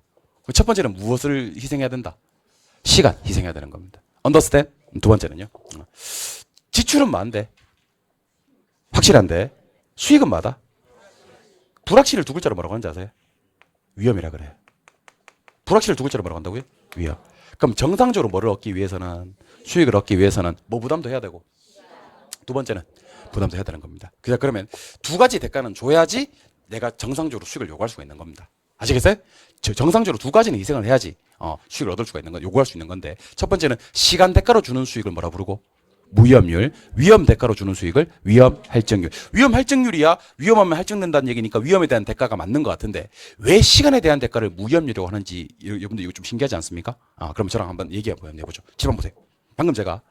첫 번째는 무엇을 희생해야 된다? 시간 희생해야 되는 겁니다. understand? 두 번째는요. 지출은 많은데 확실한데 수익은 많다. 불확실을 두 글자로 뭐라고 하는지 아세요? 위험이라 그래요. 불확실을 두 글자로 뭐라고 한다고요? 위험. 그럼 정상적으로 뭐를 얻기 위해서는 수익을 얻기 위해서는 뭐 부담도 해야 되고 두 번째는 부담도 해야 되는 겁니다. 그러면 두 가지 대가는 줘야지 내가 정상적으로 수익을 요구할 수가 있는 겁니다. 아시겠어요? 정상적으로 두 가지는 희생을 해야지 수익을 얻을 수가 있는 건 요구할 수 있는 건데 첫 번째는 시간 대가로 주는 수익을 뭐라 부르고 무위험률, 위험 대가로 주는 수익을 위험 할증률. 위험 할증률이야 위험하면 할증된다는 얘기니까 위험에 대한 대가가 맞는 것 같은데 왜 시간에 대한 대가를 무위험률이라고 하는지 여러분들 이거 좀 신기하지 않습니까? 그럼 저랑 한번 얘기 한번 해보죠. 집안 보세요. 방금 제가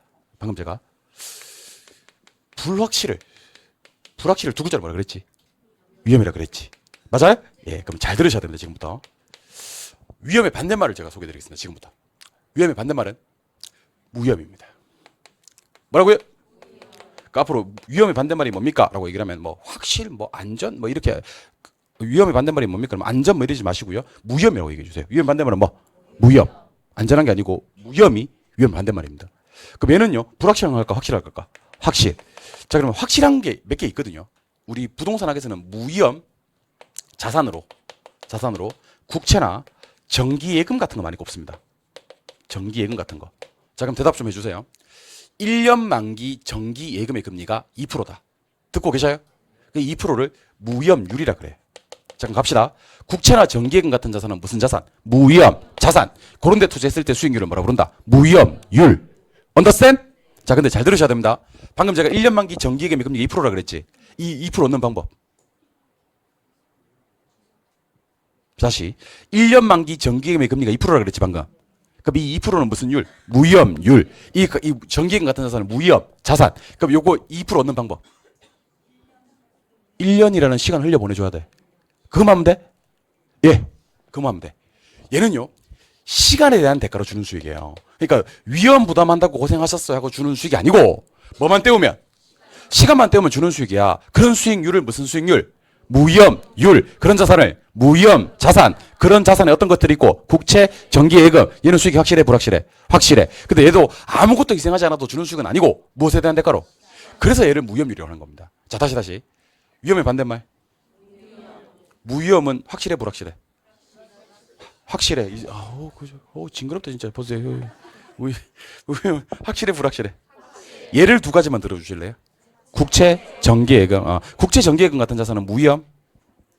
불확실을 두 글자로 뭐라 그랬지? 위험이라 그랬지. 맞아요? 예, 그럼 잘 들으셔야 됩니다. 지금부터. 위험의 반대말을 제가 소개해드리겠습니다. 지금부터. 위험의 반대말은 무위험입니다. 뭐라고요? 그러니까 앞으로 위험의 반대말이 뭡니까? 라고 얘기를 하면 뭐 확실, 뭐 안전, 뭐 이렇게 위험의 반대말이 뭡니까? 그럼 안전 뭐 이러지 마시고요. 무위험이라고 얘기해 주세요. 위험 반대말은 뭐? 무위험. 안전한 게 아니고 무위험이 위험 반대말입니다. 그럼 얘는요. 불확실한 걸까? 확실할 걸까? 확실. 자, 그러면 확실한 게 몇 개 있거든요. 우리 부동산 학에서는 무위험 자산으로 국채나 정기예금 같은 거 많이 꼽습니다. 정기예금 같은 거. 자, 그럼 대답 좀 해주세요. 1년 만기 정기예금의 금리가 2%다. 듣고 계셔요? 그 2%를 무위험률이라 그래요. 자, 그럼 갑시다. 국채나 정기예금 같은 자산은 무슨 자산? 무위험 자산. 그런 데 투자했을 때 수익률을 뭐라 부른다? 무위험률. understand? 자, 근데 잘 들으셔야 됩니다. 방금 제가 1년 만기 정기예금의 금리가 2%라 그랬지. 이 2% 얻는 방법. 다시 1년 만기 정기예금의 금리가 2%라 그랬지 방금. 그럼 이 2%는 무슨 율? 무위험율. 이 정기예금 같은 자산은 무위험 자산. 그럼 요거 2% 얻는 방법. 1년이라는 시간 흘려보내줘야 돼. 그거만 하면 돼? 예. 그거만 하면 돼. 얘는요. 시간에 대한 대가로 주는 수익이에요. 그러니까 위험 부담한다고 고생하셨어요 하고 주는 수익이 아니고 뭐만 때우면 시간만 때우면 주는 수익이야. 그런 수익률을 무슨 수익률? 무위험율. 그런 자산을 무위험 자산. 그런 자산에 어떤 것들이 있고 국채, 정기예금. 얘는 수익이 확실해 불확실해? 확실해. 근데 얘도 아무것도 희생하지 않아도 주는 수익은 아니고 무엇에 대한 대가로? 그래서 얘를 무위험율이라고 하는 겁니다. 자 다시. 위험의 반대말. 무위험은 확실해 불확실해? 확실해. 징그럽다 진짜. 보세요. 확실해 불확실해? 예를 두 가지만 들어주실래요? 국채, 정기예금. 국채, 정기예금 같은 자산은 무위험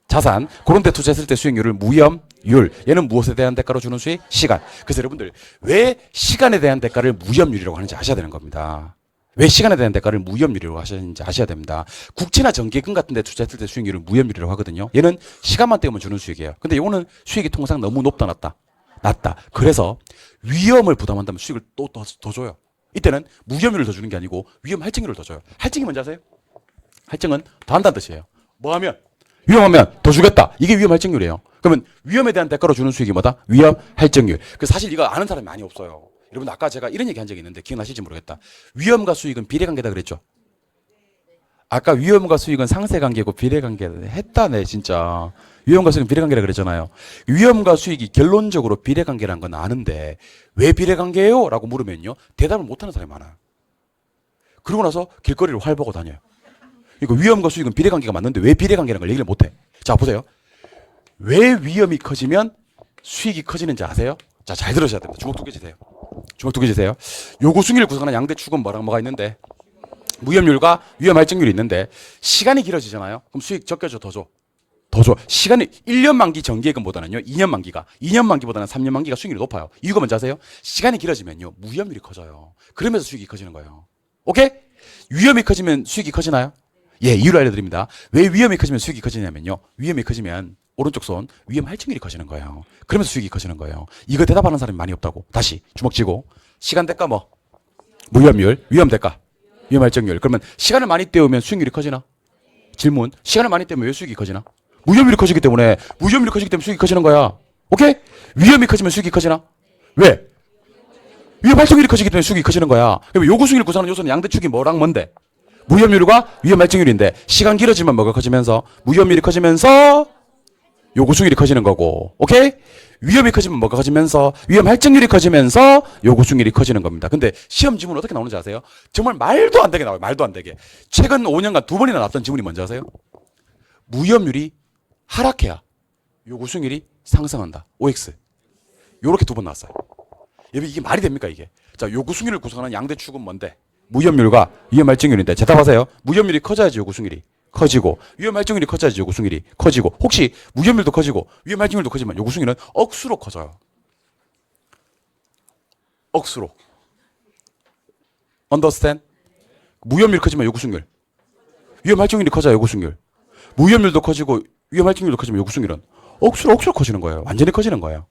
자산. 그런 데 투자했을 때 수익률을 무위험율. 얘는 무엇에 대한 대가로 주는 수익? 시간. 그래서 여러분들 왜 시간에 대한 대가를 무위험률이라고 하는지 아셔야 되는 겁니다. 왜 시간에 대한 대가를 무위험률이라고 하시는지 아셔야 됩니다. 국채나 정기예금 같은 데 투자했을 때 수익률을 무위험률이라고 하거든요. 얘는 시간만 때우면 주는 수익이에요. 근데 이거는 수익이 통상 너무 높다 낮다? 낮다. 그래서 위험을 부담한다면 수익을 또 더 줘요. 이때는 무위험률을 더 주는 게 아니고 위험 할증률을 더 줘요. 할증이 뭔지 아세요? 할증은 더 한다는 뜻이에요. 뭐 하면? 위험하면 더 주겠다. 이게 위험 할증률이에요. 그러면 위험에 대한 대가로 주는 수익이 뭐다? 위험 할증률. 사실 이거 아는 사람이 많이 없어요. 여러분 아까 제가 이런 얘기 한 적이 있는데 기억나실지 모르겠다. 위험과 수익은 비례관계다 그랬죠? 아까 위험과 수익은 상세관계고 비례관계다 했다네 진짜. 위험과 수익은 비례관계라 그랬잖아요. 위험과 수익이 결론적으로 비례관계라는 건 아는데 왜 비례관계예요? 라고 물으면요. 대답을 못하는 사람이 많아요. 그러고 나서 길거리를 활보고 다녀요. 이거 위험과 수익은 비례관계가 맞는데 왜 비례관계라는 걸 얘기를 못해? 자 보세요. 왜 위험이 커지면 수익이 커지는지 아세요? 자, 잘 들으셔야 됩니다. 주목 두 개 주세요. 주목 두 개 주세요. 요구 수익률을 구성하는 양대 축은 뭐가 있는데 무위험률과 위험 할증률이 있는데 시간이 길어지잖아요. 그럼 수익 적게 줘, 더 줘. 더 줘. 시간이 1년 만기 정기예금보다는요. 2년 만기보다는 3년 만기가 수익률이 높아요. 이유가 뭔지 아세요? 시간이 길어지면요. 무위험률이 커져요. 그러면서 수익이 커지는 거예요. 오케이? 위험이 커지면 수익이 커지나요? 예, 이유를 알려드립니다. 왜 위험이 커지면 수익이 커지냐면요. 위험이 커지면 오른쪽 손 위험 할증률이 커지는 거예요. 그러면서 수익이 커지는 거예요. 이거 대답하는 사람이 많이 없다고. 다시 주먹 쥐고 시간 대가 뭐? 무위험률, 위험 대가, 위험 할증률. 그러면 시간을 많이 때우면 수익률이 커지나? 질문. 시간을 많이 때우면 왜 수익이 커지나? 무위험률이 커지기 때문에 수익이 커지는 거야. 오케이? 위험이 커지면 수익이 커지나? 왜? 위험 할증률이 커지기 때문에 수익이 커지는 거야. 요구 수익률 구성하는 요소는 양대축이 뭐랑 뭔데? 무위험률과 위험 할증률인데 시간 길어지면 뭐가 커지면서 무위험률이 커지면서 요구 수익률이 커지는 거고. 오케이? 위험이 커지면 뭐가 커지면서 위험 할증률이 커지면서 요구 수익률이 커지는 겁니다. 근데 시험 지문 어떻게 나오는지 아세요? 정말 말도 안 되게 나와요. 말도 안 되게. 최근 5년간 2번이나 나왔던 지문이 뭔지 아세요? 무위험률이 하락해야 요구 수익률이 상승한다. OX. 요렇게 2번 나왔어요. 여러분 이게 말이 됩니까 이게? 자, 요구 수익률을 구성하는 양대 축은 뭔데? 무위험률과 위험 할증률인데 대답하세요. 무위험률이 커져야지 요구 수익률이 커지고 위험 할증률이 커져야지 요구 수익률이 커지고 혹시 무위험률도 커지고 위험 할증률도 커지면 요구 수익률은 억수로 커져요. 억수로. Understand? 무위험률이 커지면 요구 수익률. 위험 할증률이 커져야 요구 수익률. 무위험률도 커지고 위험 할증률도 커지면 요구 수익률은 억수로 커지는 거예요. 완전히 커지는 거예요.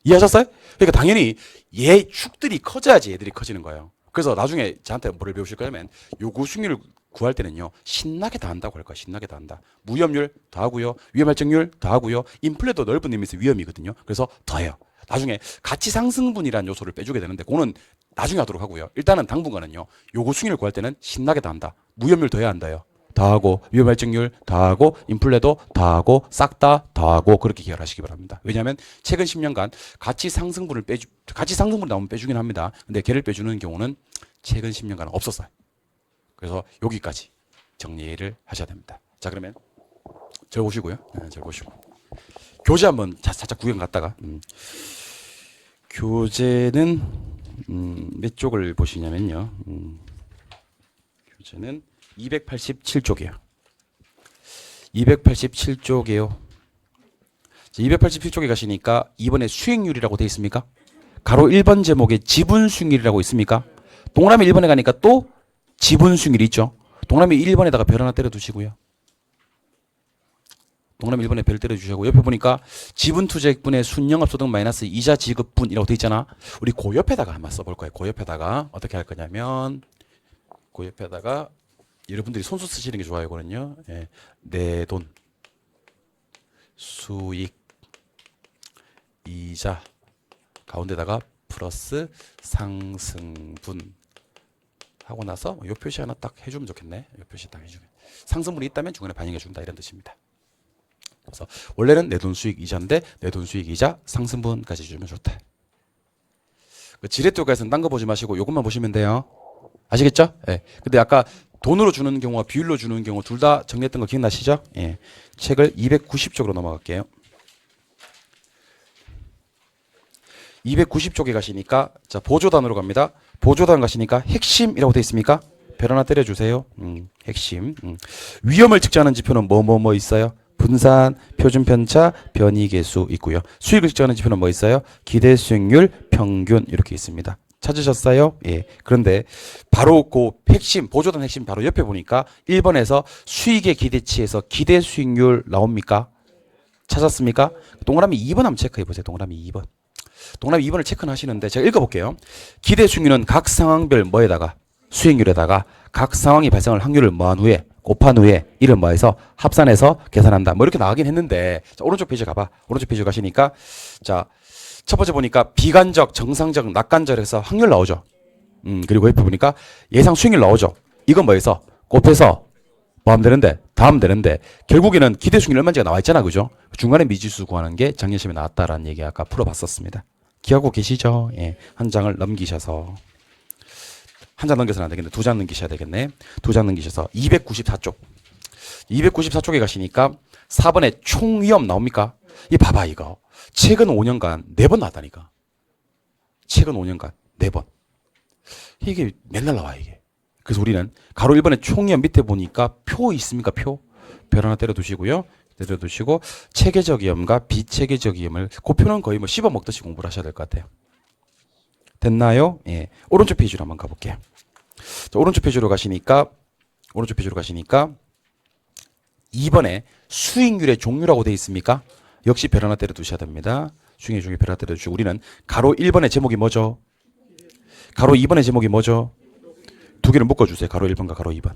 이해하셨어요? 그러니까 당연히 얘 축들이 커져야지 얘들이 커지는 거예요. 그래서 나중에 저한테 뭐를 배우실 거냐면 요구 수익률을 구할 때는요. 신나게 다 한다고 할 거야. 신나게 다 한다. 무위험률 더하고요. 위험 할증률 더하고요. 인플레도 넓은 의미에서 위험이거든요. 그래서 더해요. 나중에 가치 상승분이라는 요소를 빼주게 되는데 그거는 나중에 하도록 하고요. 일단은 당분간은요. 요구 수익률 구할 때는 신나게 다 한다. 무위험률 더해야 한다요. 더하고 위험 할증률 더하고 인플레도 더하고 싹 다 더하고 그렇게 기억하시기 바랍니다. 왜냐하면 최근 10년간 가치 상승분을 나오면 빼주긴 합니다. 근데 걔를 빼주는 경우는 최근 10년간 없었어요. 그래서 여기까지 정리를 하셔야 됩니다. 자 그러면 저 보시고요. 저 보시고 교재 한번 살짝 구경 갔다가 교재는 몇 쪽을 보시냐면요. 교재는 287쪽이에요. 287쪽이에요. 287쪽에 가시니까 이번에 수익률이라고 되어 있습니까? 가로 1번 제목에 지분 수익률이라고 있습니까? 동그라미 1번에 가니까 또 지분 수익률이 있죠. 동그라미 1번에다가 별 하나 때려 두시고요. 동그라미 1번에 별 때려주시고 옆에 보니까 지분 투자액분의 순영업소득 마이너스 이자 지급분이라고 돼 있잖아. 우리 그 옆에다가 한번 써볼 거예요. 그 옆에다가 어떻게 할 거냐면 그 옆에다가 여러분들이 손수 쓰시는 게 좋아요. 이거는요. 예. 내 돈, 수익, 이자 가운데다가 플러스 상승분 하고 나서 요 표시 하나 딱 해주면 좋겠네. 요 표시 딱 해주면 상승분이 있다면 중간에 반영해 준다 이런 뜻입니다. 그래서 원래는 내 돈 수익 이자인데 내 돈 수익 이자 상승분까지 주면 좋다. 그 지렛대가에서는 딴 거 보지 마시고 요것만 보시면 돼요. 아시겠죠? 예. 근데 아까 돈으로 주는 경우와 비율로 주는 경우 둘 다 정리했던 거 기억나시죠? 예. 책을 290쪽으로 넘어갈게요. 290쪽에 가시니까 자 보조단으로 갑니다. 보조단 가시니까 핵심이라고 되어 있습니까? 별 하나 때려주세요. 핵심. 위험을 측정하는 지표는 뭐 있어요? 분산, 표준 편차, 변이계수 있고요. 수익을 측정하는 지표는 뭐 있어요? 기대 수익률, 평균 이렇게 있습니다. 찾으셨어요? 예. 그런데 바로 그 핵심, 보조단 핵심 바로 옆에 보니까 1번에서 수익의 기대치에서 기대 수익률 나옵니까? 찾았습니까? 동그라미 2번 한번 체크해 보세요. 동그라미 2번. 동그라미 2번을 체크는 하시는데 제가 읽어볼게요. 기대 수익률은 각 상황별 뭐에다가 수익률에다가 각 상황이 발생할 확률을 뭐한 후에 곱한 후에 이를 뭐해서 합산해서 계산한다. 뭐 이렇게 나가긴 했는데 자, 오른쪽 페이지 가봐. 오른쪽 페이지 가시니까 자 첫 번째 보니까 비관적, 정상적, 낙관적에서 확률 나오죠. 그리고 옆에 보니까 예상 수익률 나오죠. 이건 뭐해서 곱해서 뭐 하면 되는데 다음 되는데 결국에는 기대 수익률 얼마인지가 나와 있잖아. 그죠? 중간에 미지수 구하는 게 작년 시험에 나왔다라는 얘기 아까 풀어봤었습니다. 기억하고 계시죠? 예. 한 장을 넘기셔서 한 장 넘겨서는 안 되겠네. 두 장 넘기셔야 되겠네. 두 장 넘기셔서 294쪽. 294쪽에 가시니까 4번에 총위험 나옵니까? 이 봐봐 이거. 최근 5년간 4번 나왔다니까. 최근 5년간 4번. 이게 맨날 나와 이게. 그래서 우리는 가로 1번에 총위험 밑에 보니까 표 있습니까? 표. 별 하나 때려두시고요. 때려두시고 체계적 위험과 비체계적 위험을 그 표는 거의 뭐 씹어먹듯이 공부를 하셔야 될 것 같아요. 됐나요? 예. 오른쪽 페이지로 한번 가볼게요. 자, 오른쪽 페이지로 가시니까 2번에 수익률의 종류라고 되어 있습니까? 역시 별 하나 때려 두셔야 됩니다. 수익률 종류 별 하나 때려 주시고 우리는 가로 1번의 제목이 뭐죠? 가로 2번의 제목이 뭐죠? 두 개를 묶어 주세요. 가로 1번과 가로 2번.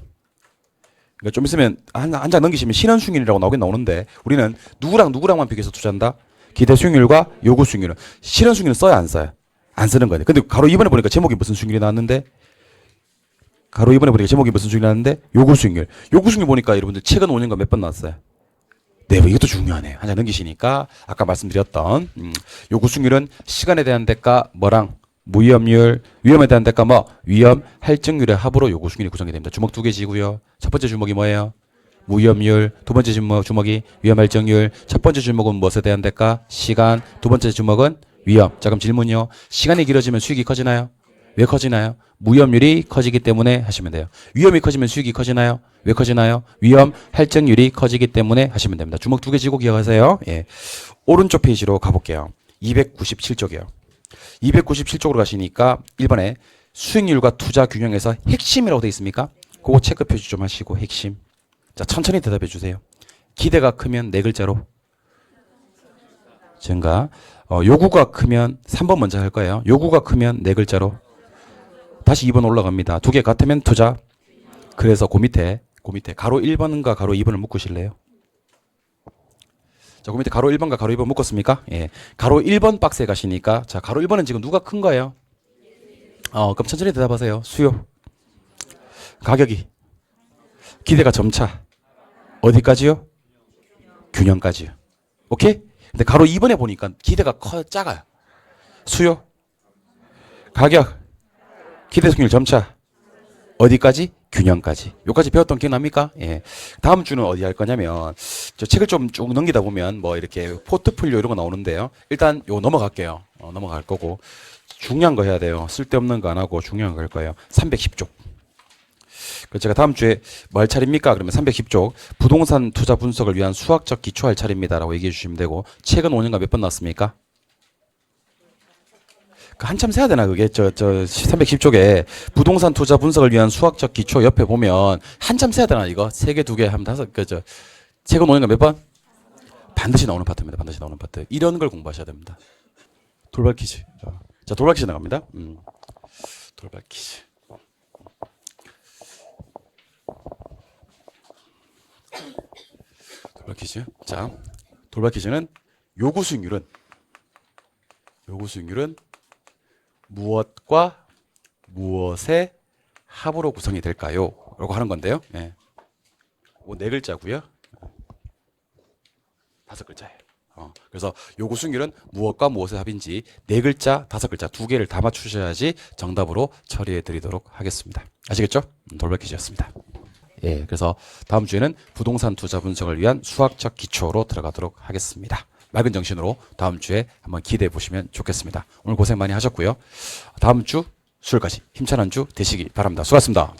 그러니까 좀 있으면 한 장 넘기시면 신원 수익률이라고 나오긴 나오는데 우리는 누구랑만 비교해서 투자한다? 기대 수익률과 요구 수익률은 신원 수익률은 써야 안 써요? 안 쓰는 거예요. 근데 가로 2번에 보니까 제목이 무슨 수익률이 나왔는데 가로 2번에 보니까 제목이 무슨 수익률이 나왔는데 요구 수익률. 요구 수익률 보니까 여러분들 최근 5년간 몇 번 나왔어요? 네, 뭐 이것도 중요하네요. 한 장 넘기시니까 아까 말씀드렸던 요구 수익률은 시간에 대한 대가 뭐랑 무위험률, 위험에 대한 대가 뭐 위험, 할증률의 합으로 요구 수익률이 구성이 됩니다. 주먹 두 개지고요. 첫 번째 주먹이 뭐예요? 무위험률, 두 번째 주먹이 위험 할증률. 첫 번째 주먹은 무엇에 대한 대가? 시간. 두 번째 주먹은 위험. 자, 그럼 질문이요. 시간이 길어지면 수익이 커지나요? 왜 커지나요? 무위험률이 커지기 때문에 하시면 돼요. 위험이 커지면 수익이 커지나요? 왜 커지나요? 위험, 할증률이 커지기 때문에 하시면 됩니다. 주먹 두 개 쥐고 기억하세요. 예. 오른쪽 페이지로 가볼게요. 297쪽이요. 297쪽으로 가시니까 1번에 수익률과 투자 균형에서 핵심이라고 되어 있습니까? 그거 체크 표시 좀 하시고 핵심. 자, 천천히 대답해 주세요. 기대가 크면 네 글자로 증가. 요구가 크면 3번 먼저 할 거예요. 요구가 크면 네 글자로 다시 2번 올라갑니다. 두 개 같으면 투자. 그래서 그 밑에 가로 1번과 가로 2번을 묶으실래요? 자, 그 밑에 가로 1번과 가로 2번 묶었습니까? 예. 가로 1번 박스에 가시니까 자, 가로 1번은 지금 누가 큰 거예요? 그럼 천천히 대답하세요. 수요. 가격이. 기대가 점차. 어디까지요? 균형까지요. 오케이? 근데 가로 2번에 보니까 기대가 작아요. 수요. 가격. 기대 수익률 점차. 어디까지? 균형까지. 여기까지 배웠던 기억납니까? 예. 다음 주는 어디 할 거냐면 저 책을 좀 쭉 넘기다 보면 뭐 이렇게 포트폴리오 이런 거 나오는데요. 일단 요거 넘어갈게요. 넘어갈 거고 중요한 거 해야 돼요. 쓸데없는 거 안 하고 중요한 거 할 거예요. 310쪽. 그래서 제가 다음 주에 뭐 할 차례입니까? 그러면 310쪽 부동산 투자 분석을 위한 수학적 기초 할 차례입니다라고 얘기해 주시면 되고 최근 5년간 몇 번 나왔습니까? 한참 세야 되나 그게 310쪽에 부동산 투자 분석을 위한 수학적 기초 옆에 보면 한참 세야 되나 이거 3개 2개 하면 5 최근 5년간 몇 번? 반드시 나오는 파트입니다. 반드시 나오는 파트. 이런 걸 공부하셔야 됩니다. 돌발 퀴즈. 자, 돌발 퀴즈 나갑니다. 돌발 퀴즈. 돌발 퀴즈. 자, 돌발 퀴즈는 요구 수익률은 무엇과 무엇의 합으로 구성이 될까요? 라고 하는 건데요. 예. 네 글자고요. 5글자예요. 그래서 요구 수익률은 무엇과 무엇의 합인지 4글자, 5글자 2개를 다 맞추셔야지 정답으로 처리해 드리도록 하겠습니다. 아시겠죠? 돌발 퀴즈였습니다. 예, 그래서 다음 주에는 부동산 투자 분석을 위한 수학적 기초로 들어가도록 하겠습니다. 맑은 정신으로 다음 주에 한번 기대해 보시면 좋겠습니다. 오늘 고생 많이 하셨고요. 다음 주 수요일까지 힘찬 한 주 되시기 바랍니다. 수고하셨습니다.